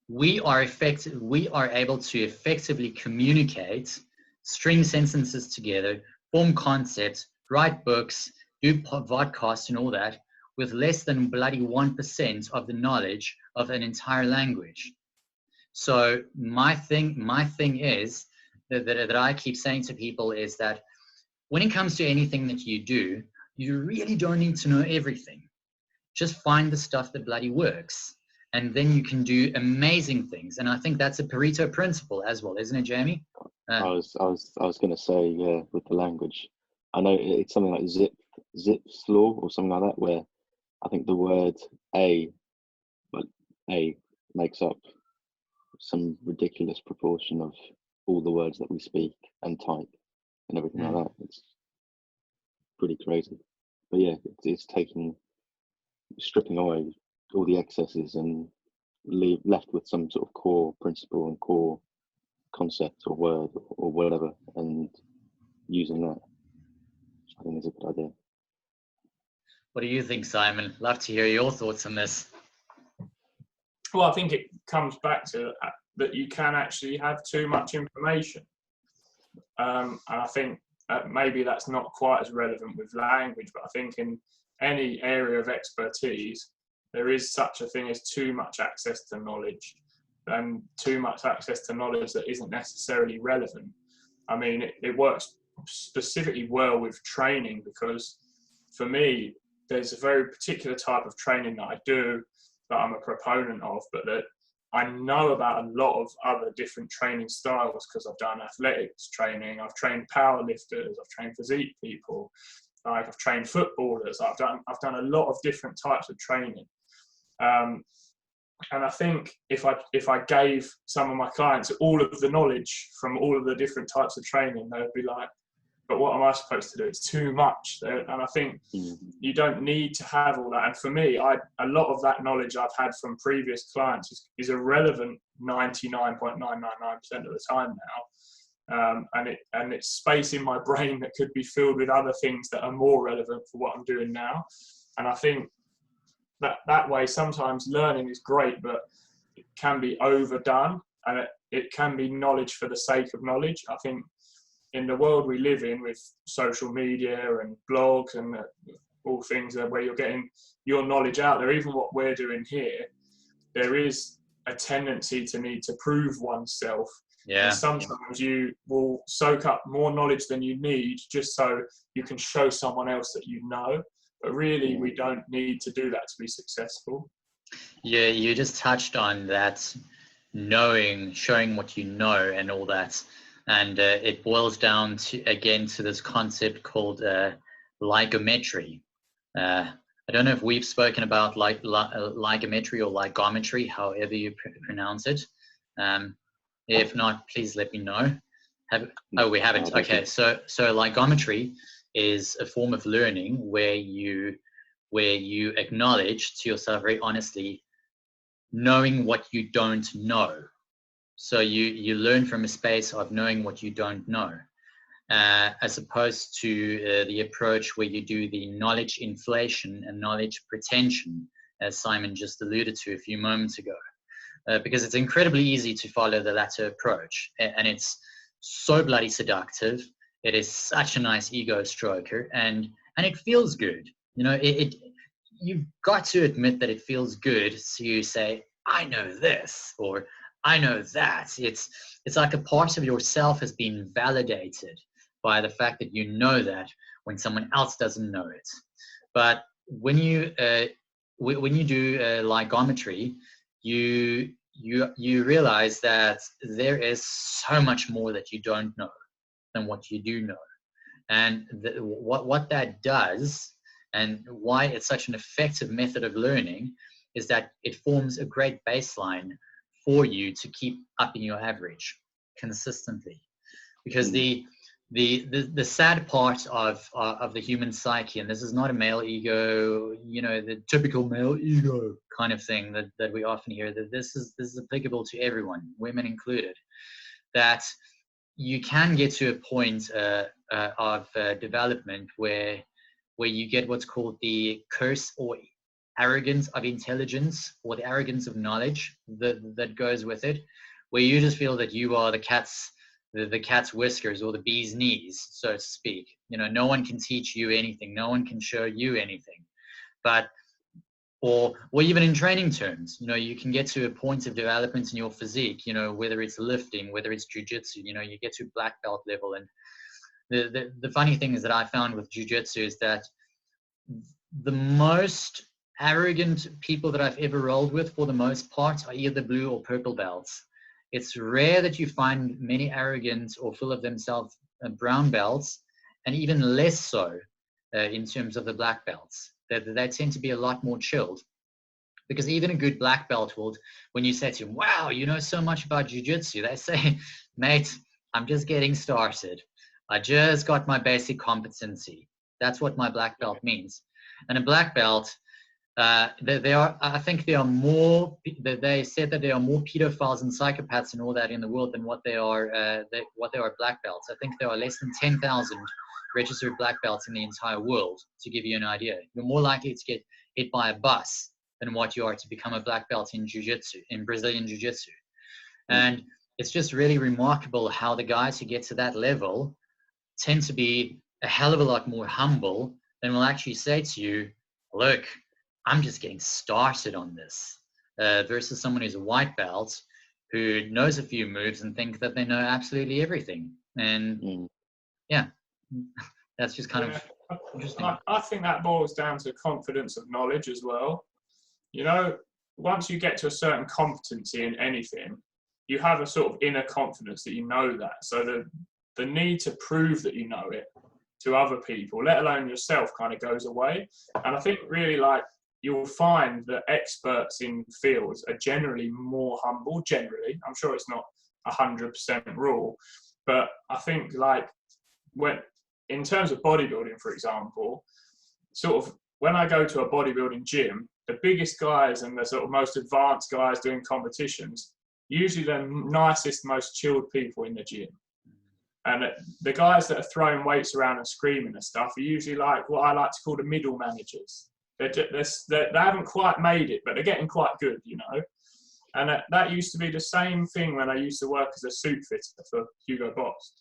we are able to effectively communicate, string sentences together, form concepts, write books, do podcasts and all that with less than bloody 1% of the knowledge of an entire language. So my thing is that I keep saying to people is that when it comes to anything that you do, you really don't need to know everything. Just find the stuff that bloody works, and then you can do amazing things. And I think that's a Pareto principle as well, isn't it, Jamie? I was going to say, yeah, with the language, I know it's something like Zipf's law or something like that, where I think the word A makes up some ridiculous proportion of all the words that we speak and type and everything like that. It's pretty crazy. But yeah, it's stripping away all the excesses and left with some sort of core principle and core concept or word or whatever, and using that, I think is a good idea. What do you think, Simon? Love to hear your thoughts on this. Well, I think it comes back to that you can actually have too much information. And I think maybe that's not quite as relevant with language, but I think in any area of expertise, there is such a thing as too much access to knowledge, and too much access to knowledge that isn't necessarily relevant. I mean, it works specifically well with training, because for me, there's a very particular type of training that I do that I'm a proponent of, but that I know about a lot of other different training styles, because I've done athletics training, I've trained powerlifters, I've trained physique people, I've trained footballers, I've done a lot of different types of training. And I think if I gave some of my clients all of the knowledge from all of the different types of training, they would be like, but what am I supposed to do? It's too much. And I think you don't need to have all that. And for me, a lot of that knowledge I've had from previous clients is irrelevant 99.999% of the time now. And it's space in my brain that could be filled with other things that are more relevant for what I'm doing now. And I think that way, sometimes learning is great, but it can be overdone, and it can be knowledge for the sake of knowledge. I think in the world we live in, with social media and blogs and all things where you're getting your knowledge out there, even what we're doing here, there is a tendency to need to prove oneself. Yeah. And sometimes you will soak up more knowledge than you need just so you can show someone else that you know. But really, we don't need to do that to be successful. Yeah, you just touched on that, showing what you know and all that. And it boils down to this concept called ligometry. I don't know if we've spoken about ligometry or ligometry, however you pronounce it. If not, please let me know. We haven't. Okay, so ligometry is a form of learning where you acknowledge to yourself very honestly knowing what you don't know. So you learn from a space of knowing what you don't know, as opposed to the approach where you do the knowledge inflation and knowledge pretension, as Simon just alluded to a few moments ago. Because it's incredibly easy to follow the latter approach, and it's so bloody seductive. It is such a nice ego stroker, and it feels good. You know, you've got to admit that it feels good to say, I know this, or I know that. It's like a part of yourself has been validated by the fact that you know that when someone else doesn't know it. But when you do ligometry, you realize that there is so much more that you don't know than what you do know. And what that does, and why it's such an effective method of learning, is that it forms a great baseline for you to keep upping your average consistently. Because the sad part of the human psyche, and this is not a male ego, the typical male ego kind of thing that we often hear, that this is applicable to everyone, women included, that you can get to a point of development where you get what's called the curse or arrogance of intelligence, or the arrogance of knowledge that goes with it, where you just feel that you are the cat's whiskers or the bee's knees, so to speak. No one can teach you anything, no one can show you anything. But or even in training terms, you can get to a point of development in your physique, whether it's lifting, whether it's jiu-jitsu, you get to black belt level. And the funny thing is that I found with jiu-jitsu is that the most arrogant people that I've ever rolled with, for the most part, are either blue or purple belts. It's rare that you find many arrogant or full of themselves brown belts, and even less so in terms of the black belts. They tend to be a lot more chilled, because even a good black belt will, when you say to him, wow, you know so much about jiu-jitsu, they say, mate, I'm just getting started. I just got my basic competency. That's what my black belt means. And a black belt, I think there are more, they said that there are more pedophiles and psychopaths and all that in the world than what there are black belts. I think there are less than 10,000 registered black belts in the entire world, to give you an idea. You're more likely to get hit by a bus than what you are to become a black belt in jiu-jitsu, in Brazilian jiu-jitsu. And it's just really remarkable how the guys who get to that level tend to be a hell of a lot more humble and will actually say to you, look, I'm just getting started on this, versus someone who's a white belt who knows a few moves and think that they know absolutely everything. And yeah, that's just kind of interesting. I think that boils down to confidence of knowledge as well. You know, once you get to a certain competency in anything, you have a sort of inner confidence that you know that. So the need to prove that you know it to other people, let alone yourself, kind of goes away. And I think really, like, you'll find that experts in fields are generally more humble, generally. I'm sure it's not 100% rule, but I think, like, when in terms of bodybuilding, for example, sort of when I go to a bodybuilding gym, the biggest guys and the sort of most advanced guys doing competitions, usually the nicest, most chilled people in the gym. And the guys that are throwing weights around and screaming and stuff are usually like what I like to call the middle managers. They haven't quite made it, but they're getting quite good, you know. And that used to be the same thing when I used to work as a suit fitter for Hugo Boss.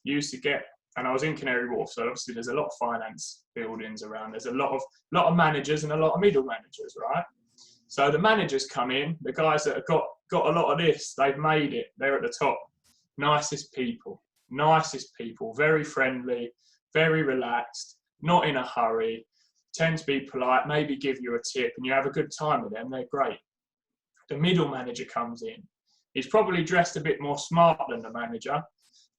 You used to get, and I was in Canary Wharf, so obviously there's a lot of finance buildings around. There's a lot of managers and a lot of middle managers, right? So the managers come in, the guys that have got a lot of this, they've made it, they're at the top. Nicest people, very friendly, very relaxed, not in a hurry, tend to be polite, maybe give you a tip, and you have a good time with them, they're great. The middle manager comes in. He's probably dressed a bit more smart than the manager.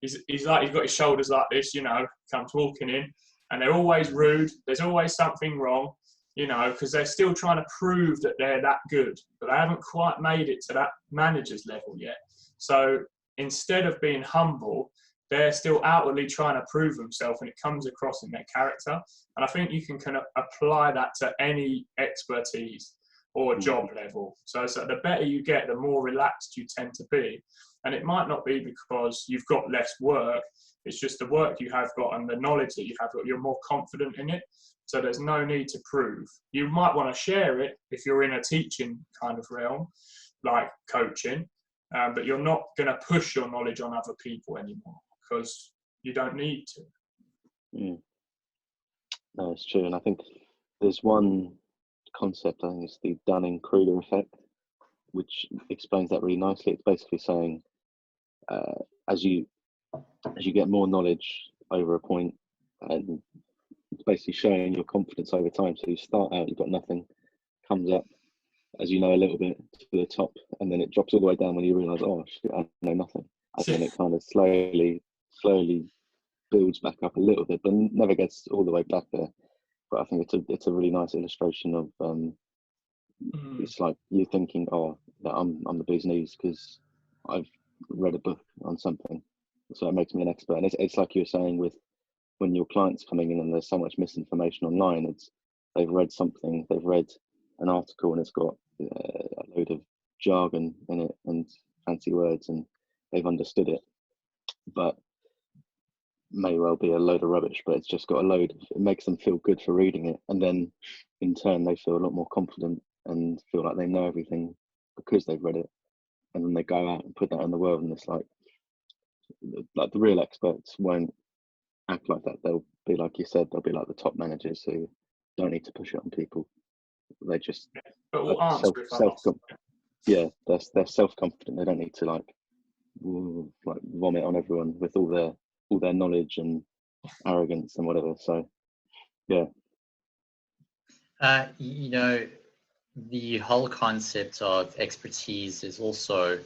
He's got his shoulders like this, you know, comes walking in, and they're always rude. There's always something wrong, you know, because they're still trying to prove that they're that good, but they haven't quite made it to that manager's level yet. So instead of being humble, they're still outwardly trying to prove themselves, and it comes across in their character. And I think you can kind of apply that to any expertise or job level. So the better you get, the more relaxed you tend to be. And it might not be because you've got less work, it's just the work you have got and the knowledge that you have got, you're more confident in it. So there's no need to prove. You might want to share it if you're in a teaching kind of realm, like coaching, but you're not going to push your knowledge on other people anymore because you don't need to. No, it's true. And I think there's one concept, I think it's the Dunning-Kruger Effect, which explains that really nicely. It's basically saying as you get more knowledge over a point, and it's basically showing your confidence over time. So you start out, you've got nothing, comes up as you know a little bit to the top, and then it drops all the way down when you realise, oh shit, I know nothing. And then it kind of slowly builds back up a little bit, but never gets all the way back there. But I think it's a really nice illustration of it's like you thinking, oh, I'm the bee's knees because I've read a book on something, so it makes me an expert. And it's like you were saying with when your clients coming in and there's so much misinformation online. It's they've read something, they've read an article and it's got a load of jargon in it and fancy words, and they've understood it, but may well be a load of rubbish, but it's just got a load of, it makes them feel good for reading it, and then in turn they feel a lot more confident and feel like they know everything because they've read it, and then they go out and put that in the world, and it's like the real experts won't act like that. They'll be like you said, they'll be like the top managers who don't need to push it on people. They just they're self-confident. They don't need to like vomit on everyone with all their knowledge and arrogance and whatever. So yeah. You know, the whole concept of expertise is also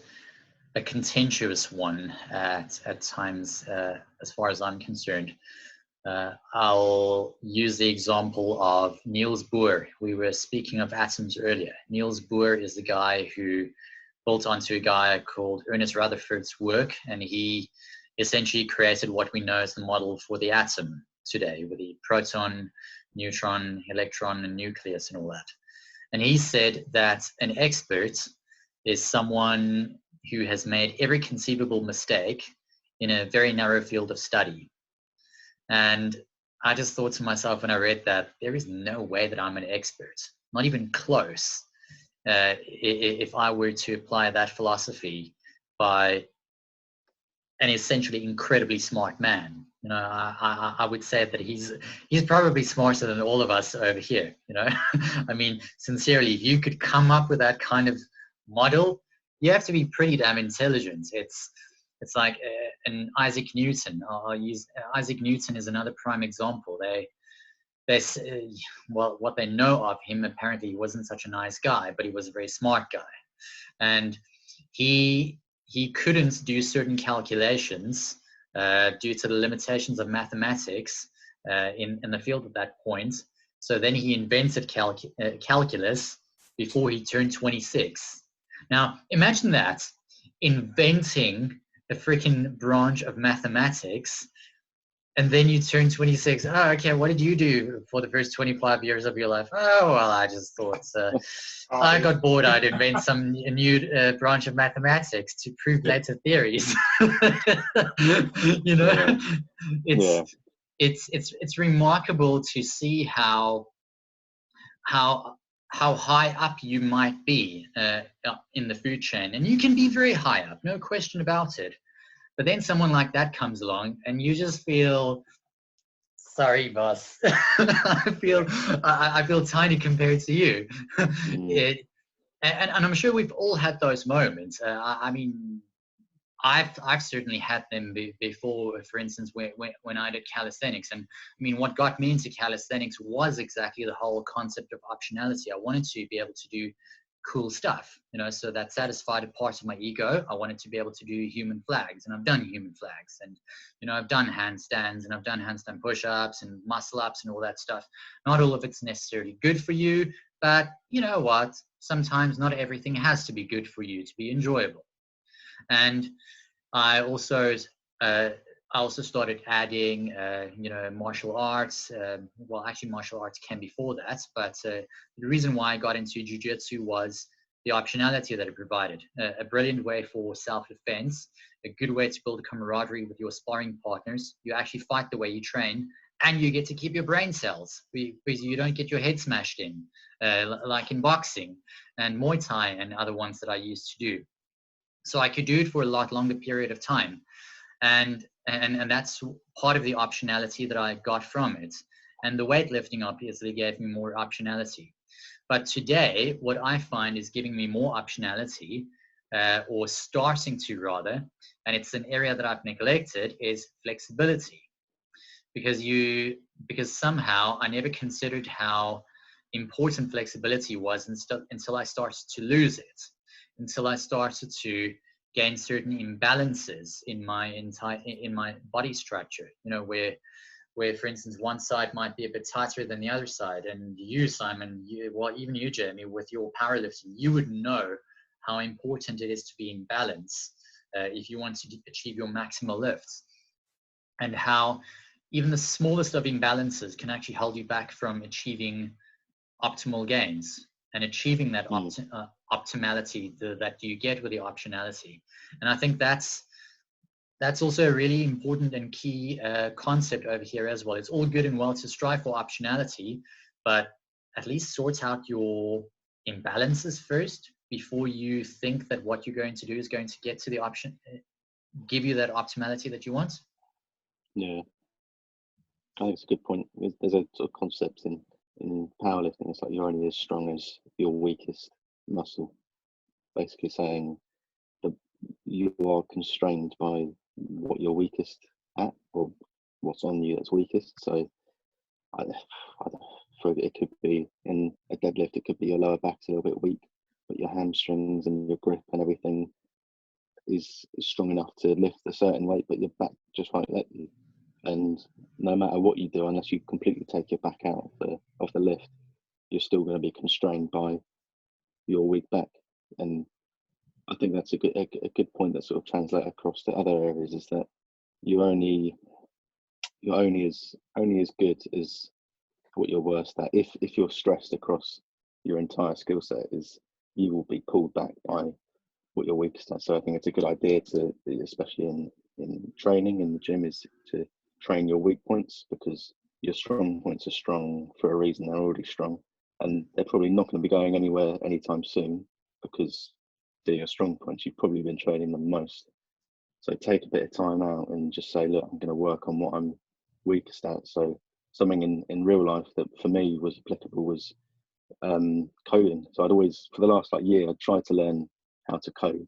a contentious one at times, as far as I'm concerned. I'll use the example of Niels Bohr. We were speaking of atoms earlier. Niels Bohr is the guy who built onto a guy called Ernest Rutherford's work, and he essentially created what we know as the model for the atom today, with the proton, neutron, electron, and nucleus and all that. And he said that an expert is someone who has made every conceivable mistake in a very narrow field of study. And I just thought to myself when I read that, there is no way that I'm an expert, not even close. If I were to apply that philosophy by an essentially incredibly smart man. You know, I would say that he's probably smarter than all of us over here. You know, I mean, sincerely, if you could come up with that kind of model, you have to be pretty damn intelligent. It's like an Isaac Newton. I'll use Isaac Newton is another prime example. Well, what they know of him, apparently he wasn't such a nice guy, but he was a very smart guy, and he couldn't do certain calculations due to the limitations of mathematics in the field at that point. So then he invented calculus before he turned 26. Now, imagine that, inventing a freaking branch of mathematics, and then you turn 26. Oh, okay, what did you do for the first 25 years of your life? Oh, well, I just thought I got bored. I'd invent a new branch of mathematics to prove later theories. You know, it's remarkable to see how high up you might be in the food chain, and you can be very high up, no question about it. But then someone like that comes along, and you just feel, sorry, boss. I feel tiny compared to you. And I'm sure we've all had those moments. I mean, I've certainly had them before. For instance, when I did calisthenics, and I mean, what got me into calisthenics was exactly the whole concept of optionality. I wanted to be able to do cool stuff, you know, so that satisfied a part of my ego. I wanted to be able to do human flags, and I've done human flags, and, you know, I've done handstands, and I've done handstand push-ups and muscle ups and all that stuff. Not all of it's necessarily good for you, but you know what? Sometimes not everything has to be good for you to be enjoyable. And I also started adding, you know, martial arts. Well, actually, martial arts came before that, but the reason why I got into jiu-jitsu was the optionality that it provided. A brilliant way for self-defense, a good way to build a camaraderie with your sparring partners. You actually fight the way you train, and you get to keep your brain cells because you don't get your head smashed in, like in boxing and Muay Thai and other ones that I used to do. So I could do it for a lot longer period of time. And that's part of the optionality that I got from it. And the weightlifting obviously gave me more optionality. But today, what I find is giving me more optionality, or starting to rather, and it's an area that I've neglected, is flexibility. Because somehow I never considered how important flexibility was until I started to lose it, until I started to gain certain imbalances in my body structure, you know, where for instance one side might be a bit tighter than the other side. And you, Simon, even you, Jamie, with your powerlifting, you would know how important it is to be in balance if you want to achieve your maximal lifts, and how even the smallest of imbalances can actually hold you back from achieving optimal gains and achieving that optimality that you get with the optionality. And I think that's also a really important and key concept over here as well. It's all good and well to strive for optionality, but at least sort out your imbalances first before you think that what you're going to do is going to get to the option, give you that optimality that you want. Yeah, I think it's a good point. There's a sort of concept in powerlifting. It's like you're only as strong as your weakest muscle, basically saying that you are constrained by what you're weakest at, or what's on you that's weakest. So it could be in a deadlift, it could be your lower back's a little bit weak, but your hamstrings and your grip and everything is strong enough to lift a certain weight, but your back just won't let you. And no matter what you do, unless you completely take your back out of the lift, you're still going to be constrained by your weak back. And I think that's a good point that sort of translates across to other areas, is that you're only as good as what you're worst at. If you're stressed across your entire skill set, is you will be pulled back by what you're weakest at. So I think it's a good idea to, especially in training in the gym, is to train your weak points, because your strong points are strong for a reason. They're already strong, and they're probably not going to be going anywhere anytime soon, because do your strong points, you've probably been training them most. So take a bit of time out and just say, look, I'm going to work on what I'm weakest at. So something in real life that for me was applicable was coding. So I'd always, for the last year, I'd try to learn how to code,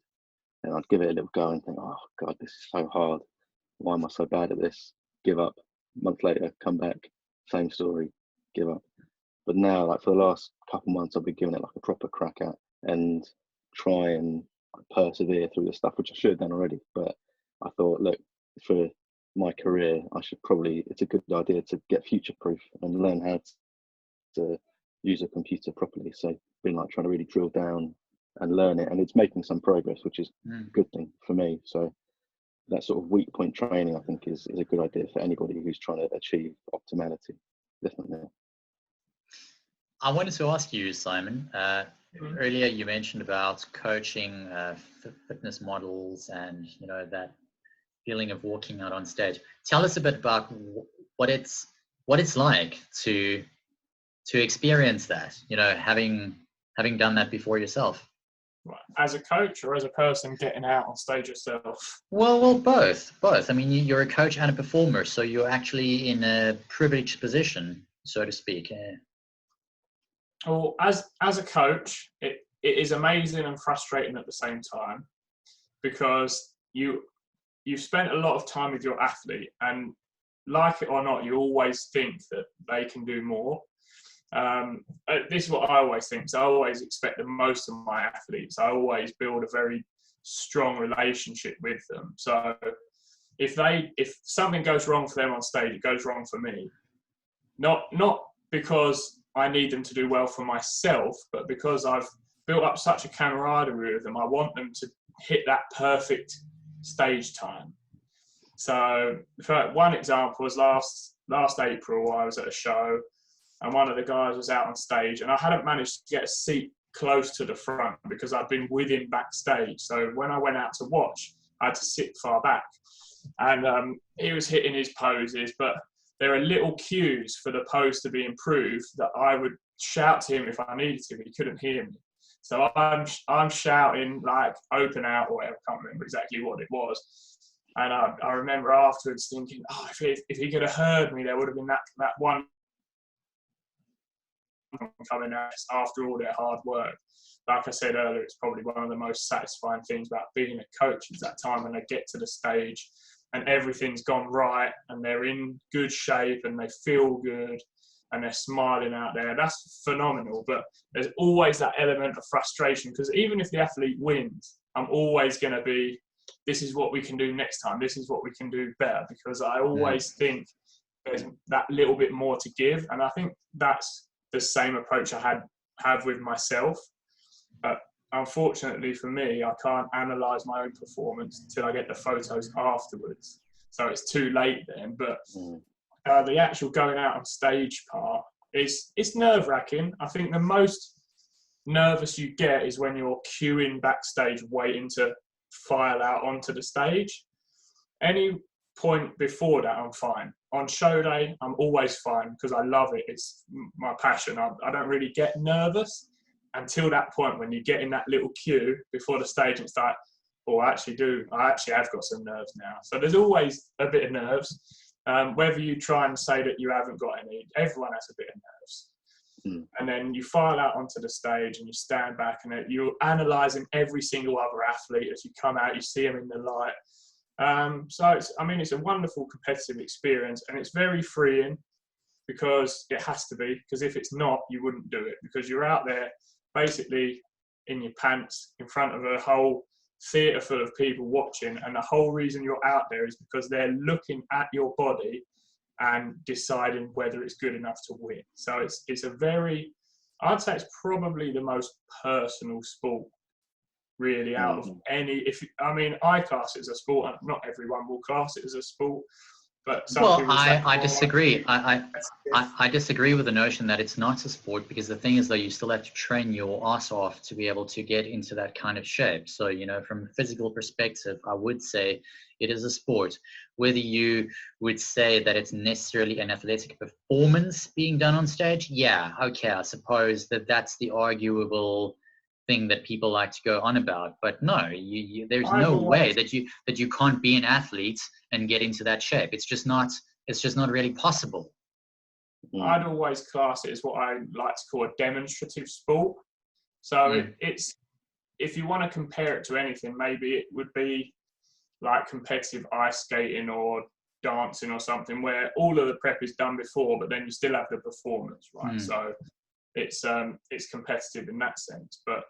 and I'd give it a little go and think, oh God, this is so hard. Why am I so bad at this? Give up. A month later, come back, same story, give up. But now, for the last couple months, I've been giving it a proper crack at and try and persevere through the stuff, which I should have done already. But I thought, look, for my career, it's a good idea to get future-proof and learn how to use a computer properly. So been trying to really drill down and learn it, and it's making some progress, which is a good thing for me. So that sort of weak point training, I think, is a good idea for anybody who's trying to achieve optimality. Definitely. I wanted to ask you, Simon, earlier you mentioned about coaching fitness models and, that feeling of walking out on stage. Tell us a bit about what it's like to experience that, having done that before yourself. As a coach or as a person getting out on stage yourself? Well, both. I mean, you're a coach and a performer, so you're actually in a privileged position, so to speak. Well, as a coach, it is amazing and frustrating at the same time, because you've spent a lot of time with your athlete, and like it or not, you always think that they can do more. This is what I always think. So I always expect the most of my athletes. I always build a very strong relationship with them. So if something goes wrong for them on stage, it goes wrong for me. Not because I need them to do well for myself, but because I've built up such a camaraderie with them. I want them to hit that perfect stage time. So one example was last April, I was at a show, and one of the guys was out on stage, and I hadn't managed to get a seat close to the front because I'd been with him backstage. So when I went out to watch, I had to sit far back. And he was hitting his poses, but there are little cues for the pose to be improved that I would shout to him if I needed to, but he couldn't hear me. So I'm shouting open out or whatever, I can't remember exactly what it was. And I remember afterwards thinking, if he could have heard me, there would have been that one coming out after all their hard work. Like I said earlier, it's probably one of the most satisfying things about being a coach is that time when they get to the stage and everything's gone right and they're in good shape and they feel good and they're smiling out there. That's phenomenal. But there's always that element of frustration, because even if the athlete wins, I'm always going to be, this is what we can do next time. This is what we can do better, because I always think there's that little bit more to give. And I think that's the same approach I have with myself. But unfortunately for me, I can't analyse my own performance until I get the photos afterwards. So it's too late then. But the actual going out on stage part it's nerve-wracking. I think the most nervous you get is when you're queuing backstage waiting to file out onto the stage. Any point before that, I'm fine. On show day, I'm always fine because I love it. It's my passion. I don't really get nervous until that point when you get in that little queue before the stage and it's like, oh, I actually have got some nerves now. So there's always a bit of nerves. Whether you try and say that you haven't got any, everyone has a bit of nerves. And then you file out onto the stage and you stand back and you're analysing every single other athlete as you come out, you see them in the light. So it's a wonderful competitive experience, and it's very freeing because it has to be, because if it's not, you wouldn't do it, because you're out there basically in your pants in front of a whole theatre full of people watching, and the whole reason you're out there is because they're looking at your body and deciding whether it's good enough to win. So it's a very, I'd say it's probably the most personal sport really out of any. I class it as a sport, and not everyone will class it as a sport. But I disagree. I disagree with the notion that it's not a sport, because the thing is, though, you still have to train your ass off to be able to get into that kind of shape. So, from a physical perspective, I would say it is a sport. Whether you would say that it's necessarily an athletic performance being done on stage, yeah, okay, I suppose that's the arguable thing that people like to go on about. But no, there's no way that you can't be an athlete and get into that shape. It's just not really possible. I'd always class it as what I like to call a demonstrative sport. So it's, if you want to compare it to anything, maybe it would be like competitive ice skating or dancing or something, where all of the prep is done before, but then you still have the performance, right? So it's competitive in that sense. But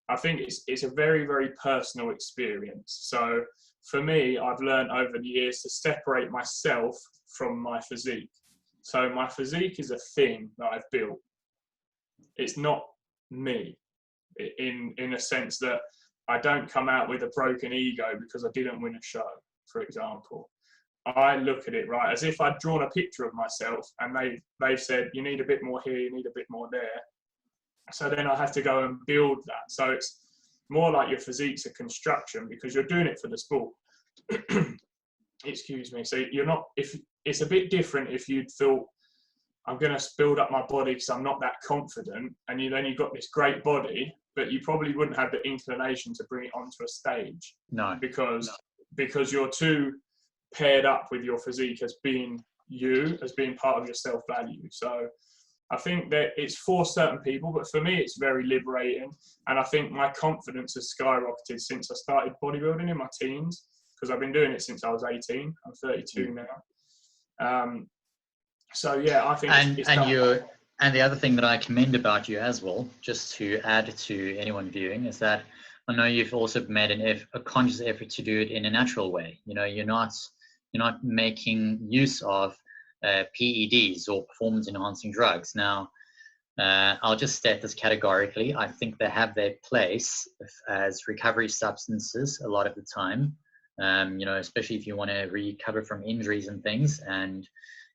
I think it's a very, very personal experience. So for me, I've learned over the years to separate myself from my physique. So my physique is a thing that I've built. It's not me, in a sense that I don't come out with a broken ego because I didn't win a show, for example. I look at it, right, as if I'd drawn a picture of myself and they've said, you need a bit more here, you need a bit more there. So then I have to go and build that. So it's more like your physique's a construction because you're doing it for the sport. Excuse me. So you're not, if it's a bit different if you'd thought, I'm going to build up my body because I'm not that confident, and then you've got this great body, but you probably wouldn't have the inclination to bring it onto a stage. No. Because you're too paired up with your physique as being you, as being part of your self-value. So I think that it's for certain people, but for me, it's very liberating. And I think my confidence has skyrocketed since I started bodybuilding in my teens, because I've been doing it since I was 18. I'm 32 now. So yeah, I think and the other thing that I commend about you as well, just to add to anyone viewing, is that I know you've also made a conscious effort to do it in a natural way. You know, you're not making use of PEDs or performance enhancing drugs. Now, I'll just state this categorically. I think they have their place as recovery substances a lot of the time. You know, especially if you want to recover from injuries and things. And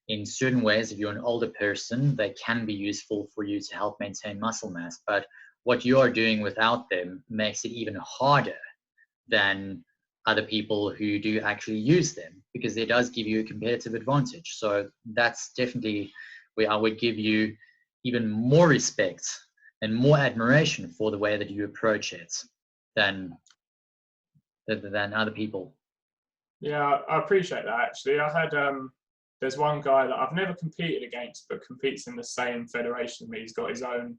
in certain ways, if you're an older person, they can be useful for you to help maintain muscle mass. But what you are doing without them makes it even harder than other people who do actually use them, because it does give you a competitive advantage. So that's definitely where I would give you even more respect and more admiration for the way that you approach it than other people. Yeah, I appreciate that, actually. I had there's one guy that I've never competed against, but competes in the same federation as me. He's got his own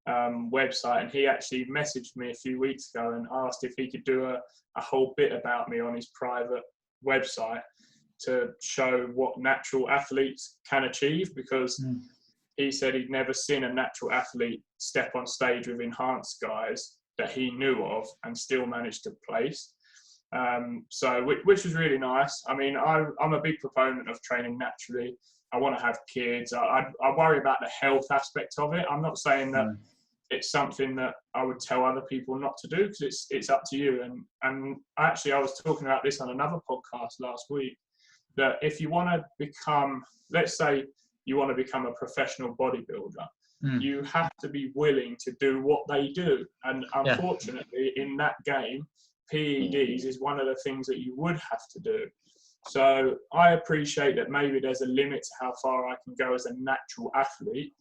website, and he actually messaged me a few weeks ago and asked if he could do a whole bit about me on his private website to show what natural athletes can achieve, because he said he'd never seen a natural athlete step on stage with enhanced guys that he knew of and still manage to place. So which was really nice. I mean, I'm a big proponent of training naturally. I want to have kids. I worry about the health aspect of it. I'm not saying that it's something that I would tell other people not to do, because it's up to you. And actually, I was talking about this on another podcast last week, that if you want to become, let's say you want to become a professional bodybuilder, you have to be willing to do what they do. And unfortunately, in that game, PEDs is one of the things that you would have to do. So I appreciate that maybe there's a limit to how far I can go as a natural athlete,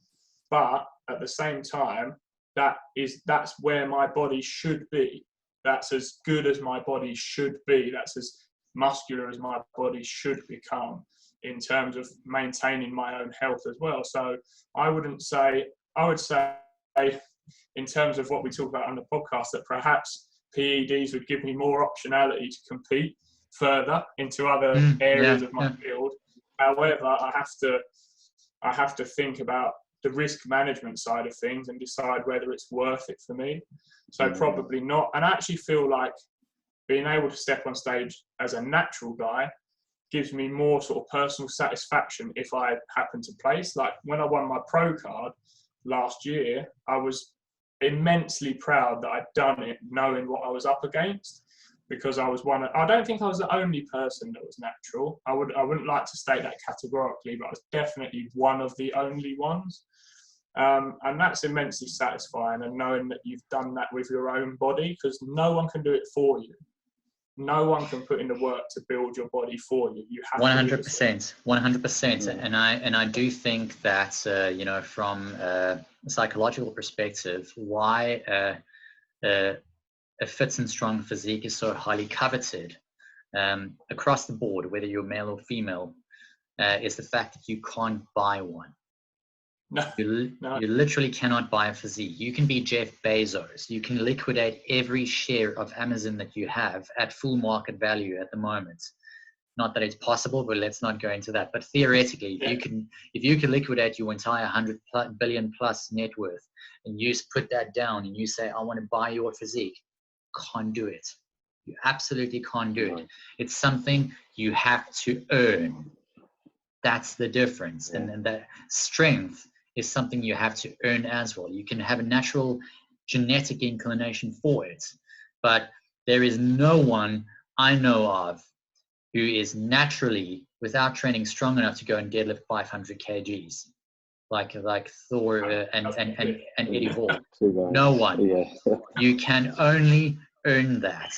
but at the same time, that's where my body should be. That's as good as my body should be. That's as muscular as my body should become in terms of maintaining my own health as well. So I would say in terms of what we talk about on the podcast, that perhaps PEDs would give me more optionality to compete further into other areas of my field. However, I have to think about the risk management side of things and decide whether it's worth it for me. So probably not. And I actually feel like being able to step on stage as a natural guy gives me more sort of personal satisfaction if I happen to place. Like when I won my pro card last year, I was immensely proud that I'd done it knowing what I was up against, because I don't think I was the only person that was natural. I wouldn't like to state that categorically, but I was definitely one of the only ones. And that's immensely satisfying, and knowing that you've done that with your own body, because no one can do it for you. No one can put in the work to build your body for you. You have 100%, 100%. And I do think that, you know, from a psychological perspective, why a fit and strong physique is so highly coveted across the board, whether you're male or female, is the fact that you can't buy one. No, You literally cannot buy a physique. You can be Jeff Bezos. You can liquidate every share of Amazon that you have at full market value at the moment. Not that it's possible, but let's not go into that. But theoretically, if you can liquidate your entire 100 billion plus net worth, and you put that down and you say, I want to buy your physique, can't do it. You absolutely can't do it. It's something you have to earn. That's the difference. And that strength is something you have to earn as well. You can have a natural genetic inclination for it, but there is no one I know of who is naturally, without training, strong enough to go and deadlift 500 kgs, like Thor and Eddie Hall. No one. You can only earn that.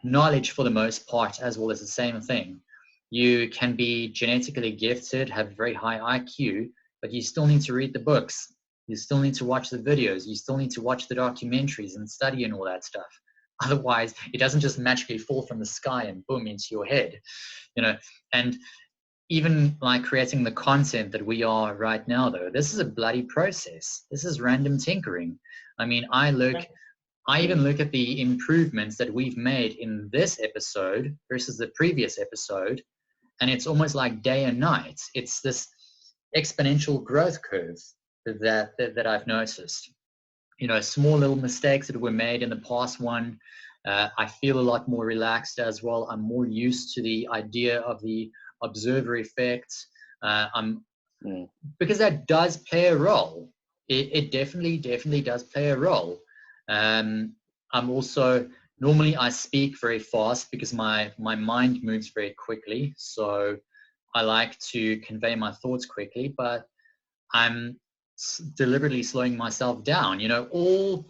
Knowledge, for the most part, as well as the same thing. You can be genetically gifted, have very high IQ, but you still need to read the books. You still need to watch the videos. You still need to watch the documentaries and study and all that stuff. Otherwise, it doesn't just magically fall from the sky and boom into your head, you know. And even like creating the content that we are right now, though, this is a bloody process. This is random tinkering. I mean, I even look at the improvements that we've made in this episode versus the previous episode, and it's almost like day and night. It's this exponential growth curve that I've noticed. You know, small little mistakes that were made in the past one. I feel a lot more relaxed as well. I'm more used to the idea of the observer effect. Because that does play a role. It definitely does play a role. I'm also, normally I speak very fast because my mind moves very quickly. So I like to convey my thoughts quickly, but I'm deliberately slowing myself down. You know, all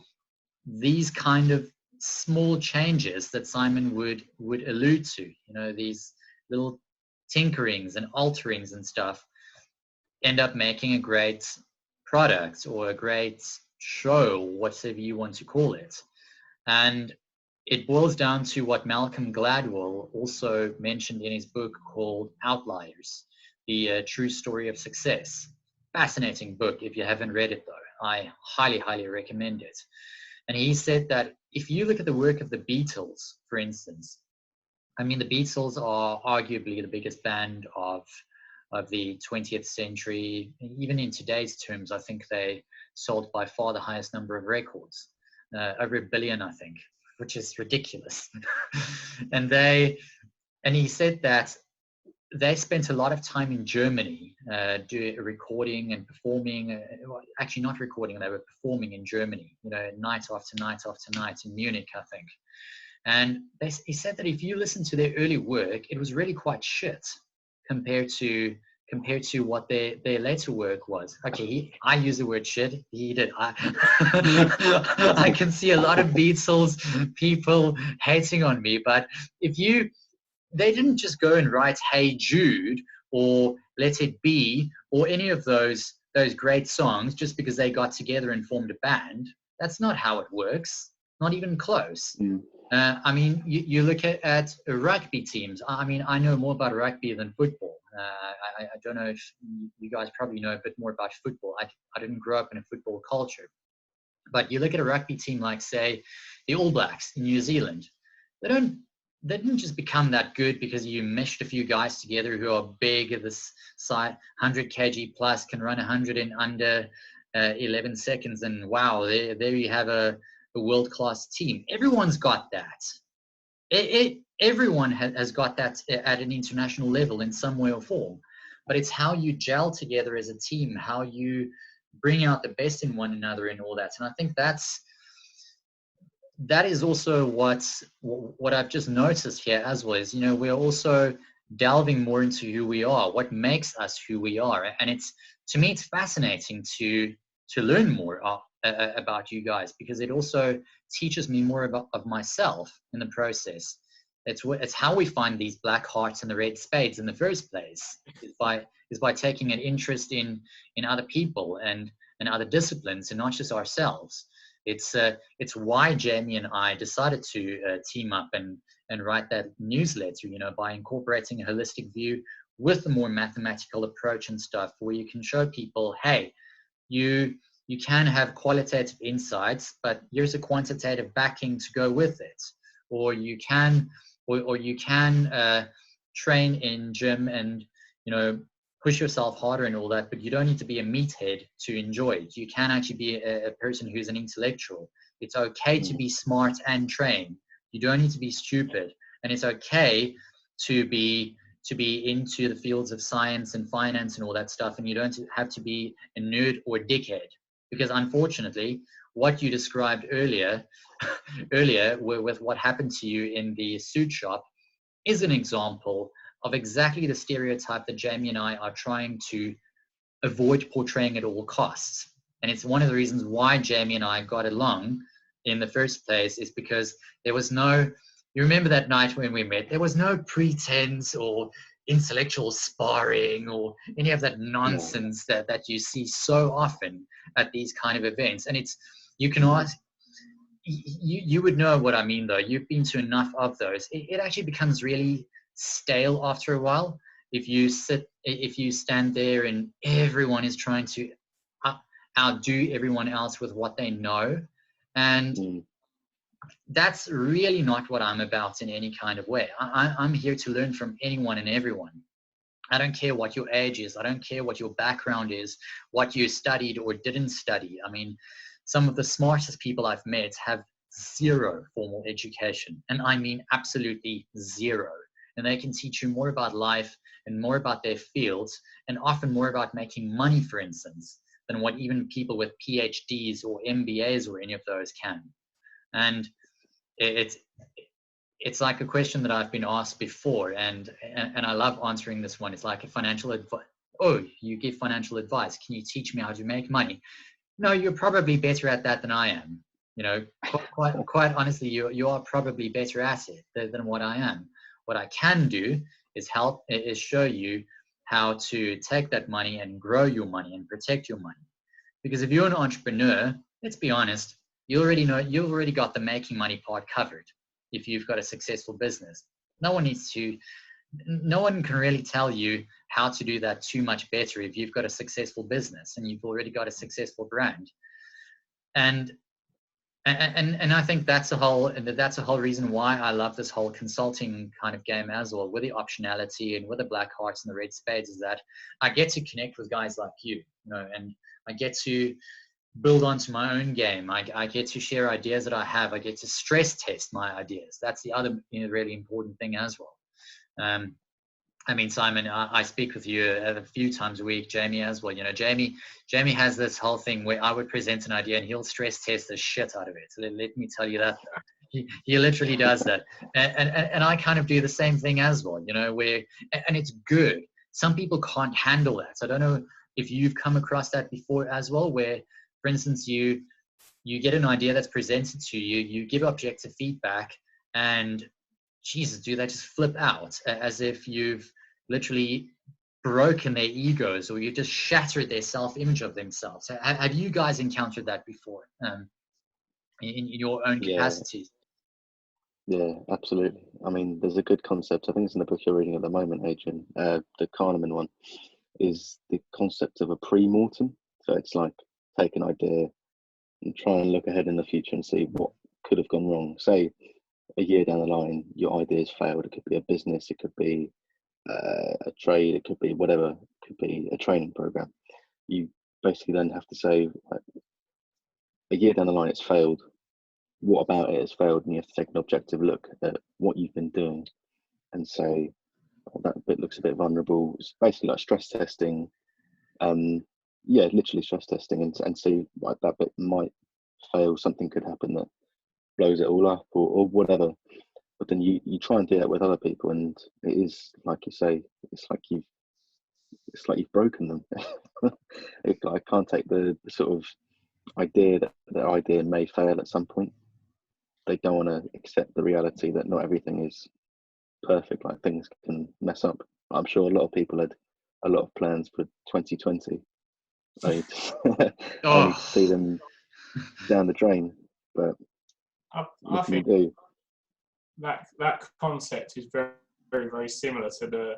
these kind of small changes that Simon would allude to, you know, these little tinkerings and alterings and stuff end up making a great product or a great show, whatever you want to call it. And it boils down to what Malcolm Gladwell also mentioned in his book called Outliers, the true story of success. Fascinating book. If you haven't read it, though, I highly recommend it. And he said that if you look at the work of the Beatles, for instance, I mean, the Beatles are arguably the biggest band of the 20th century. Even in today's terms, I think they sold by far the highest number of records, over 1 billion, I think, which is ridiculous. And he said that they spent a lot of time in Germany doing recording and performing. Actually, not recording; they were performing in Germany. You know, night after night after night in Munich, I think. And he said that if you listen to their early work, it was really quite shit compared to what their later work was. Okay, I use the word shit. He did. I can see a lot of Beatles people hating on me, but they didn't just go and write Hey Jude or Let It Be or any of those great songs just because they got together and formed a band. That's not how it works. Not even close. I mean, you look at rugby teams. I mean, I know more about rugby than football. I don't know if you guys probably know a bit more about football. I didn't grow up in a football culture. But you look at a rugby team like, say, the All Blacks in New Zealand. They didn't just become that good because you meshed a few guys together who are big at this side, 100 kg plus, can run 100 in under 11 seconds. And wow, there you have a world-class team. Everyone's got that. Everyone has got that at an international level in some way or form. But it's how you gel together as a team, how you bring out the best in one another and all that. And I think that is also what I've just noticed here as well, is, you know, we're also delving more into who we are, what makes us who we are. And to me, it's fascinating to learn more about you guys, because it also teaches me more of myself in the process. It's how we find these black hearts and the red spades in the first place, is by taking an interest in other people and other disciplines, and not just ourselves. It's why Jamie and I decided to team up and write that newsletter, by incorporating a holistic view with a more mathematical approach and stuff, where you can show people, hey, you can have qualitative insights, but here's a quantitative backing to go with it. Or you can train in gym and push yourself harder and all that, but you don't need to be a meathead to enjoy it. You can actually be a person who's an intellectual. It's okay to be smart and train. You don't need to be stupid, and it's okay to be into the fields of science and finance and all that stuff, and you don't have to be a nerd or a dickhead, because unfortunately what you described earlier with what happened to you in the suit shop is an example of exactly the stereotype that Jamie and I are trying to avoid portraying at all costs. And it's one of the reasons why Jamie and I got along in the first place, is because there was no, you remember that night when we met, there was no pretense or intellectual sparring or any of that nonsense that you see so often at these kind of events. And it's, you can ask, you would know what I mean though. You've been to enough of those. It actually becomes really stale after a while if you stand there and everyone is trying to outdo everyone else with what they know, and that's really not what I'm about in any kind of way. I'm here to learn from anyone and everyone. I don't care what your age is. I don't care what your background is, what you studied or didn't study. I mean, some of the smartest people I've met have zero formal education, and I mean absolutely zero. And they can teach you more about life and more about their fields, and often more about making money, for instance, than what even people with PhDs or MBAs or any of those can. And it's like a question that I've been asked before, and I love answering this one. It's like a financial advice. Oh, you give financial advice. Can you teach me how to make money? No, you're probably better at that than I am. Quite honestly, you are probably better at it than what I am. What I can do is show you how to take that money and grow your money and protect your money. Because if you're an entrepreneur, let's be honest, you've already got the making money part covered. If you've got a successful business, no one can really tell you how to do that too much better if you've got a successful business and you've already got a successful brand. And I think that's a whole reason why I love this whole consulting kind of game as well, with the optionality and with the black hearts and the red spades, is that I get to connect with guys like you, and I get to build onto my own game. I get to share ideas that I have. I get to stress test my ideas. That's the other really important thing as well. I mean, Simon, I speak with you a few times a week, Jamie as well. Jamie has this whole thing where I would present an idea and he'll stress test the shit out of it. So let me tell you that. He literally does that. And I kind of do the same thing as well, and it's good. Some people can't handle that. So I don't know if you've come across that before as well, where, for instance, you get an idea that's presented to you, you give objective feedback, and Jesus, dude, they just flip out as if you've literally broken their egos, or you just shattered their self-image of themselves. Have you guys encountered that before in your own capacities? Yeah, absolutely. I mean, there's a good concept. I think it's in the book you're reading at the moment, Adrian. The Kahneman one is the concept of a pre-mortem. So it's like take an idea and try and look ahead in the future and see what could have gone wrong. Say a year down the line, your idea's failed. It could be a business, it could be a trade, it could be whatever, it could be a training program. You basically then have to say, like, a year down the line, it's failed. What about it has failed? And you have to take an objective look at what you've been doing and say, oh, that bit looks a bit vulnerable. It's basically like stress testing. Literally stress testing and see, like, that bit might fail. Something could happen that blows it all up or whatever. But then you try and do that with other people, and it is like you say, it's like you've broken them. I can't take the sort of idea that the idea may fail at some point. They don't want to accept the reality that not everything is perfect. Like, things can mess up. I'm sure a lot of people had a lot of plans for 2020. I only see them down the drain. But I what can you think do? that concept is very, very, very similar to the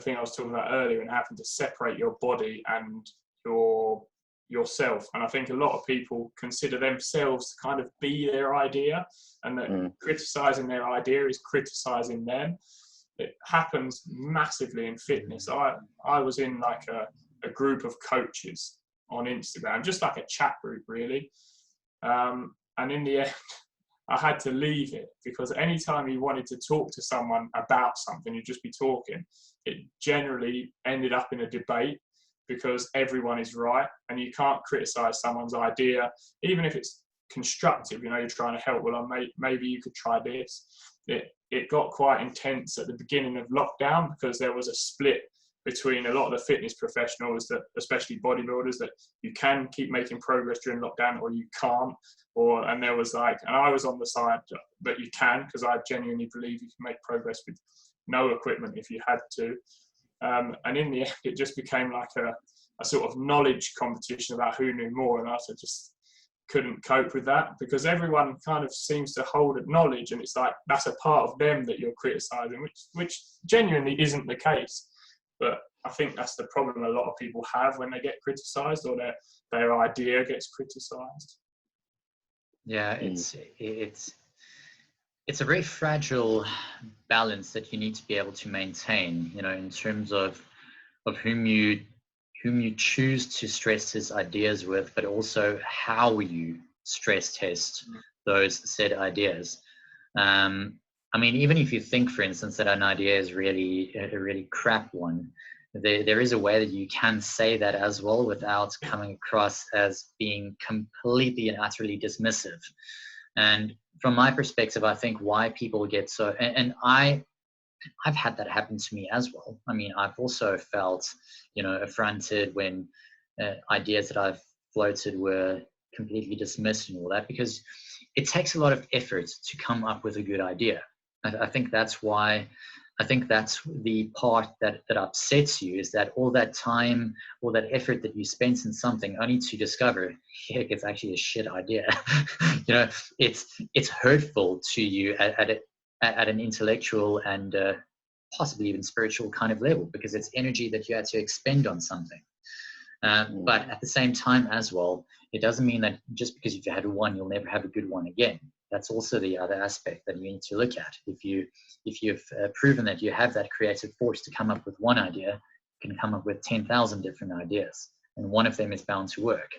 thing I was talking about earlier, and having to separate your body and yourself. And I think a lot of people consider themselves to kind of be their idea, and that criticizing their idea is criticizing them. It happens massively in fitness. I was in like a group of coaches on Instagram, just like a chat group really. And in the end, I had to leave it, because anytime you wanted to talk to someone about something, you'd just be talking. It generally ended up in a debate, because everyone is right, and you can't criticize someone's idea, even if it's constructive. You know, you're trying to help. Well, maybe you could try this. It got quite intense at the beginning of lockdown, because there was a split between a lot of the fitness professionals, that especially bodybuilders, that you can keep making progress during lockdown or you can't. And there was like, and I was on the side that you can, because I genuinely believe you can make progress with no equipment if you had to. And in the end, it just became like a sort of knowledge competition about who knew more. And I just couldn't cope with that, because everyone kind of seems to hold at knowledge, and it's like that's a part of them that you're criticizing, which genuinely isn't the case. But I think that's the problem a lot of people have when they get criticized, or their idea gets criticized. Yeah, it's a very fragile balance that you need to be able to maintain, you know, in terms of whom you choose to stress test ideas with, but also how you stress test those said ideas. I mean, even if you think, for instance, that an idea is really a really crap one, there is a way that you can say that as well without coming across as being completely and utterly dismissive. And from my perspective, I think why people get so, and I've had that happen to me as well. I mean, I've also felt, you know, affronted when ideas that I've floated were completely dismissed and all that, because it takes a lot of effort to come up with a good idea. I think that's why, I think that's the part that upsets you, is that all that time, all that effort that you spent in something only to discover, heck, it's actually a shit idea. You know, it's hurtful to you at an intellectual and possibly even spiritual kind of level, because it's energy that you had to expend on something. But at the same time as well, it doesn't mean that just because you've had one, you'll never have a good one again. That's also the other aspect that you need to look at. If you've proven that you have that creative force to come up with one idea, you can come up with 10,000 different ideas, and one of them is bound to work.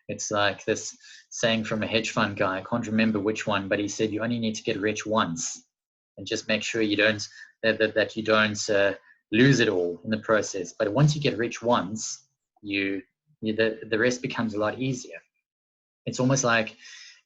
It's like this saying from a hedge fund guy, I can't remember which one, but he said you only need to get rich once, and just make sure you don't that you don't lose it all in the process. But once you get rich once, the rest becomes a lot easier. It's almost like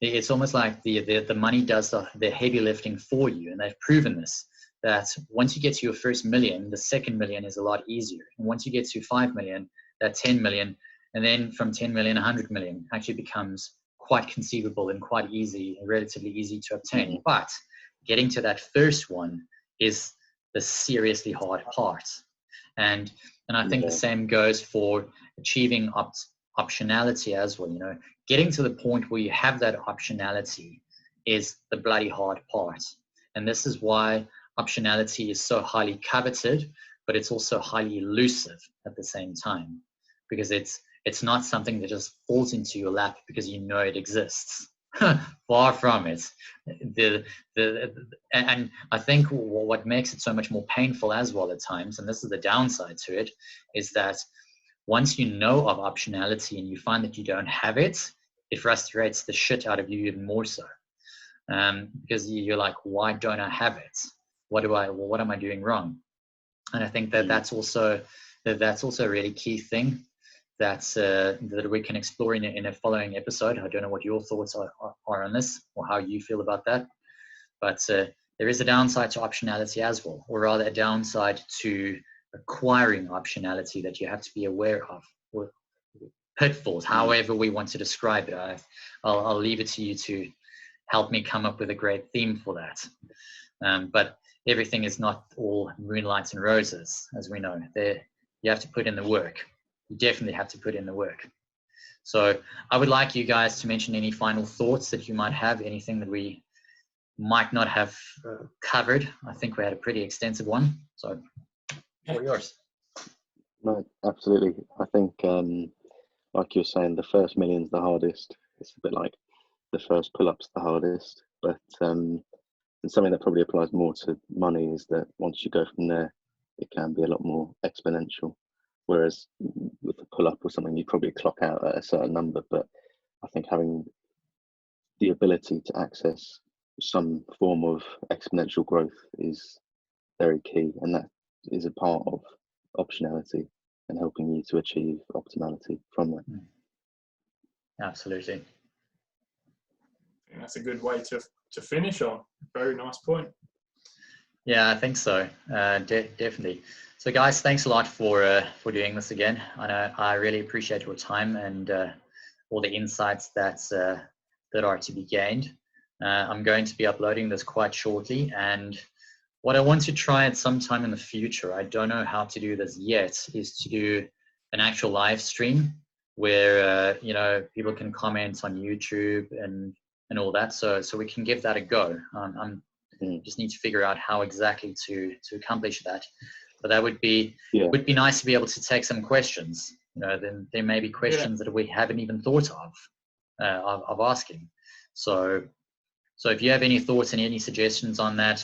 the money does the heavy lifting for you, and they've proven this, that once you get to your first million, the second million is a lot easier, and once you get to 5 million, that 10 million, and then from 10 million 100 million actually becomes quite conceivable and quite easy, relatively easy to obtain. But getting to that first one is the seriously hard part. And I think the same goes for achieving optionality as well. You know, getting to the point where you have that optionality is the bloody hard part. And this is why optionality is so highly coveted, but it's also highly elusive at the same time, because it's not something that just falls into your lap because you know it exists. Far from it. And I think what makes it so much more painful as well at times, and this is the downside to it, is that once you know of optionality and you find that you don't have it, it frustrates the shit out of you even more so. Because you're like, why don't I have it? What am I doing wrong? And I think that that's also a really key thing that we can explore in a following episode. I don't know what your thoughts are on this, or how you feel about that. But there is a downside to optionality as well, or rather a downside to acquiring optionality that you have to be aware of, or pitfalls, however we want to describe it. I'll leave it to you to help me come up with a great theme for that. But everything is not all moonlight and roses, as we know. You have to put in the work. You definitely have to put in the work. So I would like you guys to mention any final thoughts that you might have, anything that we might not have covered. I think we had a pretty extensive one. So all yours. No, absolutely. I think, like you're saying, the first million's the hardest. It's a bit like the first pull-up's the hardest. But and something that probably applies more to money is that once you go from there, it can be a lot more exponential. Whereas with a pull-up or something, you probably clock out at a certain number. But I think having the ability to access some form of exponential growth is very key, and that is a part of optionality and helping you to achieve optimality from that. Absolutely. I think that's a good way to finish on. Very nice point. Yeah, I think so. Definitely. So guys, thanks a lot for doing this again. I know I really appreciate your time and all the insights that are to be gained. I'm going to be uploading this quite shortly, and what I want to try at some time in the future, I don't know how to do this yet, is to do an actual live stream where you know, people can comment on YouTube and all that. So we can give that a go. Just need to figure out how exactly to accomplish that. But that would be nice to be able to take some questions. You know, then there may be questions that we haven't even thought of asking. So if you have any thoughts and any suggestions on that,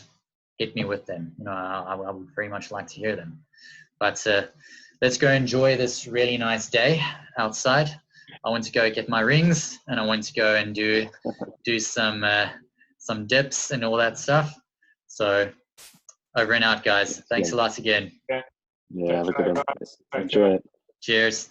hit me with them. You know, I would very much like to hear them. But let's go enjoy this really nice day outside. I want to go get my rings, and I want to go and do some dips and all that stuff. So over and out, guys. Thanks a lot again. Yeah, have a good one. Enjoy it. Cheers.